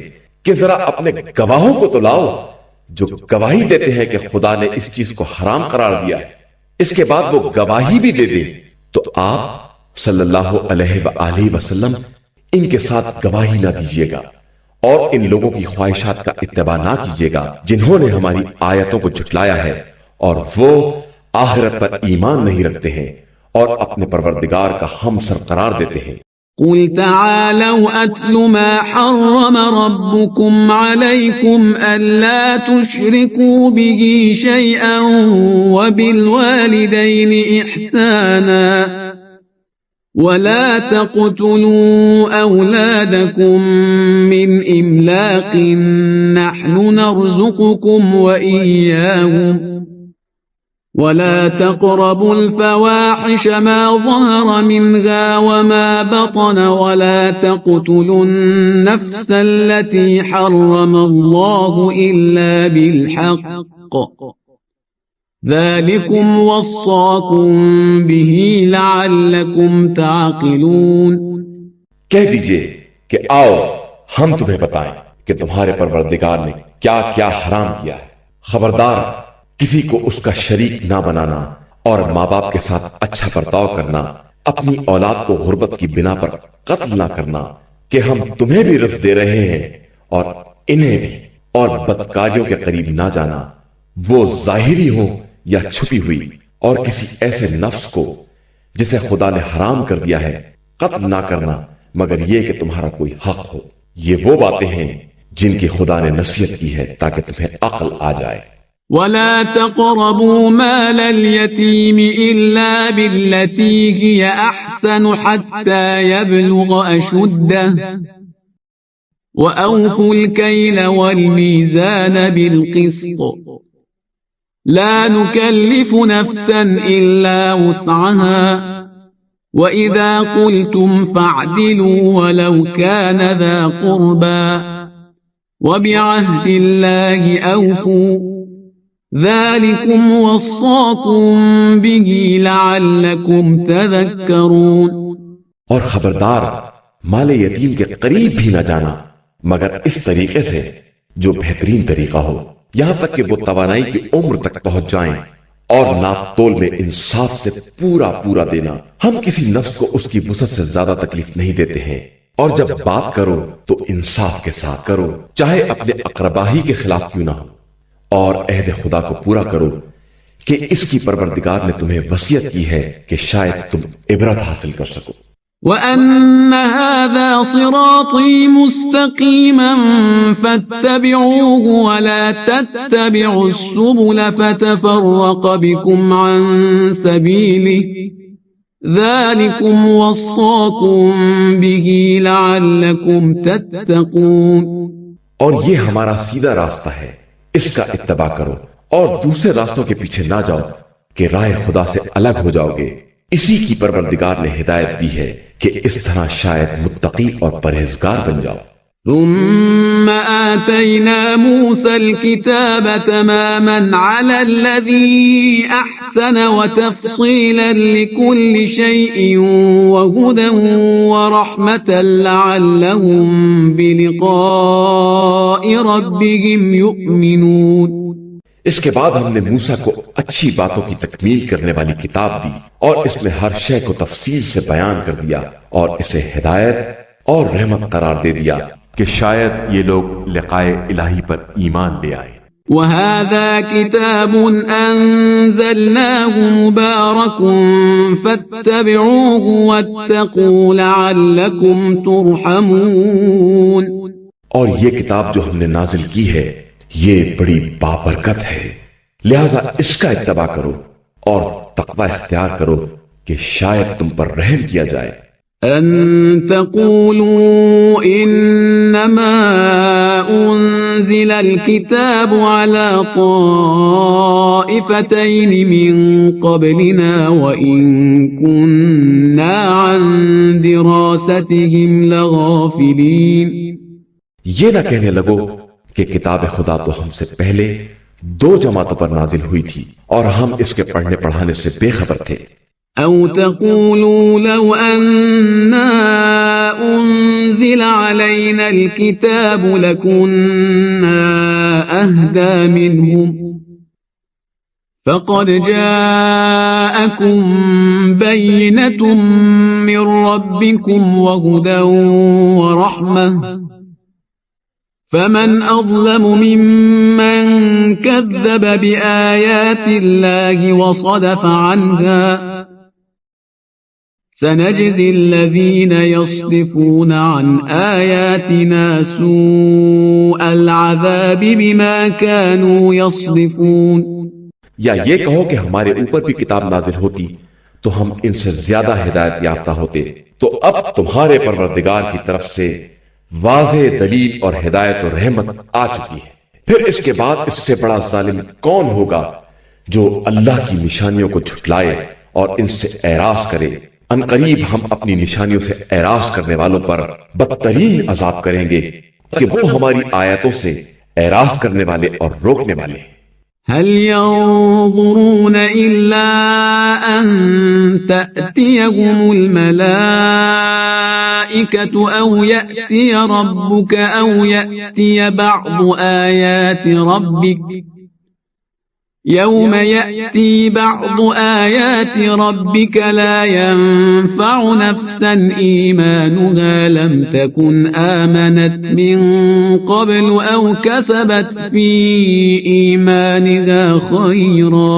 کہ ذرا اپنے گواہوں کو تو لاؤ جو گواہی دیتے ہیں کہ خدا نے اس چیز کو حرام قرار دیا ہے، اس کے بعد وہ گواہی بھی دے دیں تو آپ صلی اللہ علیہ وآلہ وسلم ان کے ساتھ گواہی نہ دیجیے گا اور ان لوگوں کی خواہشات کا اتباع نہ کیجیے گا جنہوں نے ہماری آیتوں کو جھٹلایا ہے اور وہ آخرت پر ایمان نہیں رکھتے ہیں اور اپنے پروردگار کا ہمسر قرار دیتے ہیں. قل تعالوا أتل ما حرم ربكم عليكم ألا تشركوا به شيئا وبالوالدين إحسانا ولا تقتلوا أولادكم من إملاق نحن نرزقكم وإياهم ولا تقربوا الفواحش ما ظهر منها وما بطن ولا تقتلوا النفس التي حرم الله إلا بالحق ذلكم وصاكم به لعلكم تعقلون۔ کہہ دیجئے کہ آؤ ہم تمہیں بتائیں کہ تمہارے پروردگار نے کیا کیا حرام کیا ہے۔ خبردار کسی کو اس کا شریک نہ بنانا اور ماں باپ کے ساتھ اچھا برتاؤ کرنا، اپنی اولاد کو غربت کی بنا پر قتل نہ کرنا کہ ہم تمہیں بھی رزق دے رہے ہیں اور انہیں بھی، اور بدکاریوں کے قریب نہ جانا، وہ ظاہری ہو یا چھپی ہوئی، اور کسی ایسے نفس کو جسے خدا نے حرام کر دیا ہے قتل نہ کرنا مگر یہ کہ تمہارا کوئی حق ہو۔ یہ وہ باتیں ہیں جن کی خدا نے نصیحت کی ہے تاکہ تمہیں عقل آ جائے۔ ولا تقربوا مال اليتيم إلا بالتي هي أحسن حتى يبلغ أشده وأوفوا الكيل والميزان بالقسط لا نكلف نفسا إلا وسعها وإذا قلتم فاعدلوا ولو كان ذا قربى وبعهد الله أوفوا ذلكم وصاكم به لعلكم تذكرون۔ اور خبردار مال یتیم کے قریب بھی نہ جانا مگر اس طریقے سے جو بہترین طریقہ ہو، یہاں تک کہ وہ توانائی کی عمر تک پہنچ جائیں، اور ناپ تول میں انصاف سے پورا پورا دینا۔ ہم کسی نفس کو اس کی وسعت سے زیادہ تکلیف نہیں دیتے ہیں، اور جب بات کرو تو انصاف کے ساتھ کرو، چاہے اپنے اقربا ہی کے خلاف کیوں نہ ہو، اور عہد خدا کو پورا کرو کہ اس کی پروردگار نے تمہیں وصیت کی ہے کہ شاید تم عبرت حاصل کر سکو۔ وَأَنَّ هَذَا صِرَاطِي مُسْتَقِيمًا فَاتَّبِعُوهُ وَلَا تَتَّبِعُوا السُّبُلَ فَتَفَرَّقَ بِكُمْ عَن سَبِيلِهِ ذَلِكُمْ وَصَّاكُمْ بِهِ لَعَلَّكُمْ تَتَّقُونَ۔ اور یہ ہمارا سیدھا راستہ ہے، اس کا اتباع کرو اور دوسرے راستوں کے پیچھے نہ جاؤ کہ راہ خدا سے الگ ہو جاؤ گے۔ اسی کی پروردگار نے ہدایت دی ہے کہ اس طرح شاید متقی اور پرہیزگار بن جاؤ۔ ثم آتينا موسى الكتاب تماما على الذي أحسن وتفصيلا لكل شيء وهدى ورحمة لعلهم بلقاء ربهم يؤمنون۔ اس کے بعد ہم نے موسیٰ کو اچھی باتوں کی تکمیل کرنے والی کتاب دی اور اس میں ہر شے کو تفصیل سے بیان کر دیا اور اسے ہدایت اور رحمت قرار دے دیا کہ شاید یہ لوگ لقائے الہی پر ایمان لے آئے۔ وَهَذَا كِتَابٌ أَنزَلْنَاهُ مُبَارَكٌ فَاتَّبِعُوهُ وَاتَّقُوا لَعَلَّكُمْ تُرْحَمُونَ۔ اور یہ کتاب جو ہم نے نازل کی ہے یہ بڑی بابرکت ہے، لہذا اس کا اتباع کرو اور تقوی اختیار کرو کہ شاید تم پر رحم کیا جائے۔ أن تقولوا إنما أنزل الكتاب على طائفتين من قبلنا وإن كنا عن دراستهم لغافلين۔ یہ نہ کہنے لگو کہ کتاب خدا تو ہم سے پہلے 2 جماعتوں پر نازل ہوئی تھی اور ہم اس کے پڑھنے پڑھانے سے بے خبر تھے۔ أو تقولوا لو أنا أنزل علينا الكتاب لكنا أهدى منهم فقد جاءكم بينة من ربكم وهدى ورحمة فمن أظلم ممن كذب بآيات الله وصدف عنها سنجزي الذين يصدفون عن آياتنا سوء العذاب بما كانوا يصدفون۔ یا یہ کہو کہ ہمارے اوپر بھی کتاب نازل ہوتی تو ہم ان سے زیادہ ہدایت یافتہ ہوتے۔ تو اب تمہارے پروردگار کی طرف سے واضح دلیل اور ہدایت و رحمت آ چکی ہے، پھر اس کے بعد اس سے بڑا ظالم کون ہوگا جو اللہ کی نشانیوں کو جھٹلائے اور ان سے اعراض کرے۔ ان قریب ہم اپنی نشانیوں سے اعراض کرنے والوں پر بدترین عذاب کریں گے کہ وہ ہماری آیتوں سے اعراض کرنے والے اور روکنے والے ہیں۔ هل ينظرون إلا أن تأتيهم الملائكة أو يأتي ربك أو يأتي بعض آيات ربك يوم يأتي بعض آيات ربك لا ينفع نفسا إيمانها لم تكن آمنت من قبل أو كسبت في إيمانها خيرا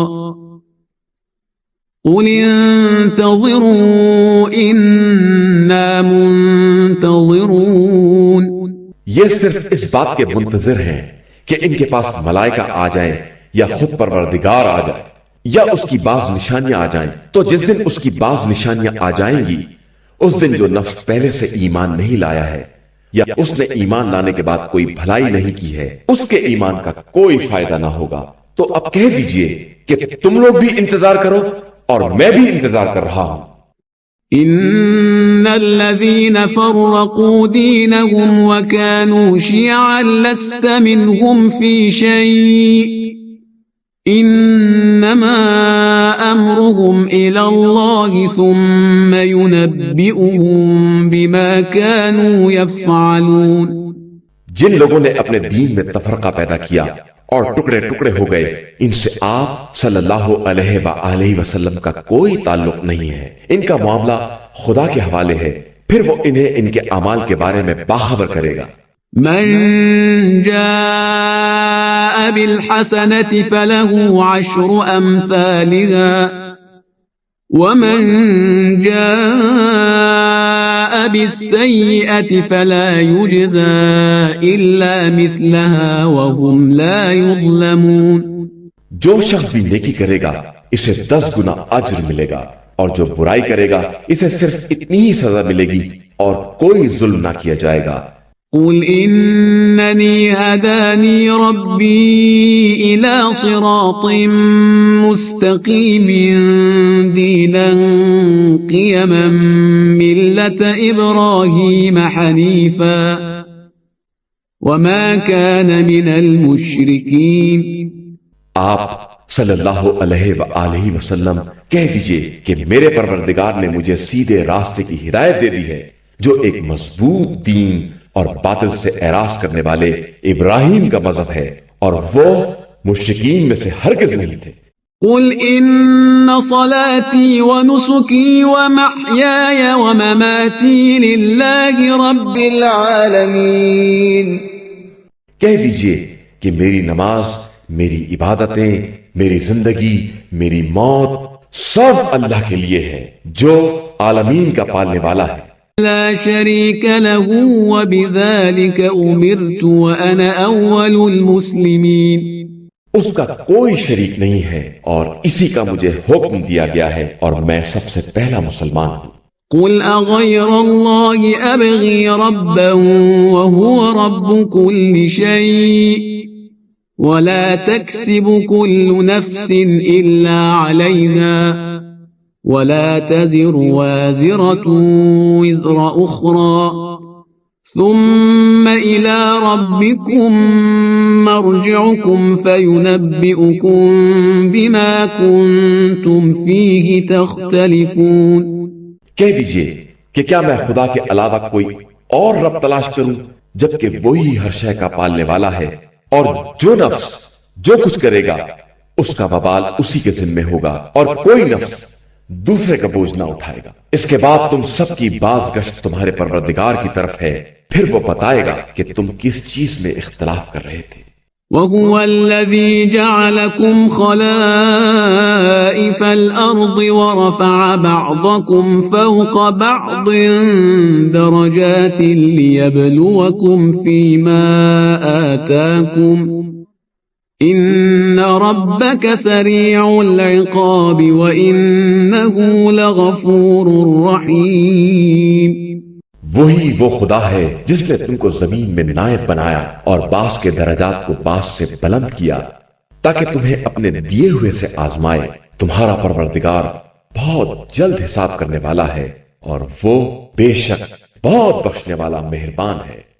قل انتظروا إنا منتظرون۔ یہ صرف اس بات کے منتظر ہیں کہ ان کے پاس ملائکہ آ جائیں یا خود پروردگار آ جائے یا اس کی بعض نشانیاں آ جائیں۔ تو جس دن اس کی بعض نشانیاں آ جائیں گی اس دن جو نفس پہلے سے ایمان نہیں لایا ہے یا اس نے ایمان لانے کے بعد کوئی بھلائی نہیں کی ہے اس کے ایمان کا کوئی فائدہ نہ ہوگا۔ تو اب کہہ دیجئے کہ تم لوگ بھی انتظار کرو اور میں بھی انتظار کر رہا ہوں۔ إن الذين فرقوا دينهم وكانوا شيعا لست منهم في شيء إنما أمرهم إلى الله ثم ينبئهم بما كانوا يفعلون۔ جن لوگوں نے اپنے دین میں تفرقہ پیدا کیا اور ٹکڑے ٹکڑے ہو گئے ان سے آپ صلی اللہ علیہ وآلہ وسلم کا کوئی تعلق نہیں ہے، ان کا معاملہ خدا کے حوالے ہے، پھر وہ انہیں ان کے اعمال کے بارے میں باخبر کرے گا۔ من جاء بالحسنة فله عشر أمثالها ومن جاء بالسيئة فلا يجزى إلا مثلها وهم لا يظلمون۔ جو شخص بھی نیکی کرے گا اسے 10 گنا اجر ملے گا اور جو برائی کرے گا اسے صرف اتنی ہی سزا ملے گی اور کوئی ظلم نہ کیا جائے گا۔ قل إنني هداني ربي إلى صراط مستقيم دينا قيما ملة إبراهيم حنيفا وما كان من المشركين۔ آپ صلی اللہ علیہ وآلہ وسلم کہہ دیجئے کہ میرے پروردگار نے مجھے سیدھے راستے کی ہدایت دے دی ہے جو ایک مضبوط دین اور باطل سے اعراض کرنے والے ابراہیم کا مذہب ہے اور وہ مشرکین میں سے ہرگز نہیں تھے۔ قل إن صلاتي ونسكي ومحياي ومماتي لله رب العالمين۔ کہہ دیجئے کہ میری نماز، میری عبادتیں، میری زندگی، میری موت سب اللہ کے لیے ہے جو عالمین کا پالنے والا ہے۔ لا شريك له وبذلك أمرت وأنا أول المسلمين۔ اس کا کوئی شریک نہیں ہے اور اسی کا مجھے حکم دیا گیا ہے اور میں سب سے پہلا مسلمان ہوں۔ قل أغير الله أبغي ربا وهو رب كل شيء ولا تكسب كل نفس إلا عليها ولا تزر وازرة وزر أخرى ثم إلى ربكم مرجعكم فينبئكم بما كنتم فيه تختلفون۔ کہہ دیجئے کہ کیا میں خدا کے علاوہ کوئی اور رب تلاش کروں جبکہ وہی ہر شے کا پالنے والا ہے اور جو نفس جو کچھ کرے گا اس کا وبال اسی کے ذمہ ہوگا اور کوئی نفس دوسرے کا بوجھ نہ اٹھائے گا۔ اس کے بعد تم سب کی باز گشت تمہارے پروردگار کی طرف ہے، پھر وہ بتائے گا کہ تم کس چیز میں اختلاف کر رہے تھے۔ وَهُوَ الَّذِي جَعَلَكُمْ خَلَائِفَ الْأَرْضِ وَرَفَعَ بَعْضَكُمْ فَوْقَ بَعْضٍ دَرَجَاتٍ لِيَبْلُوَكُمْ فِي مَا آتَاكُمْ إن ربك سريع العقاب وإنه لغفور رحيم. وہی وہ خدا ہے جس نے تم کو زمین میں نائب بنایا اور بعض کے درجات کو بعض سے بلند کیا تاکہ تمہیں اپنے دیے ہوئے سے آزمائے. تمہارا پروردگار بہت جلد حساب کرنے والا ہے اور وہ بے شک بہت بخشنے والا مہربان ہے.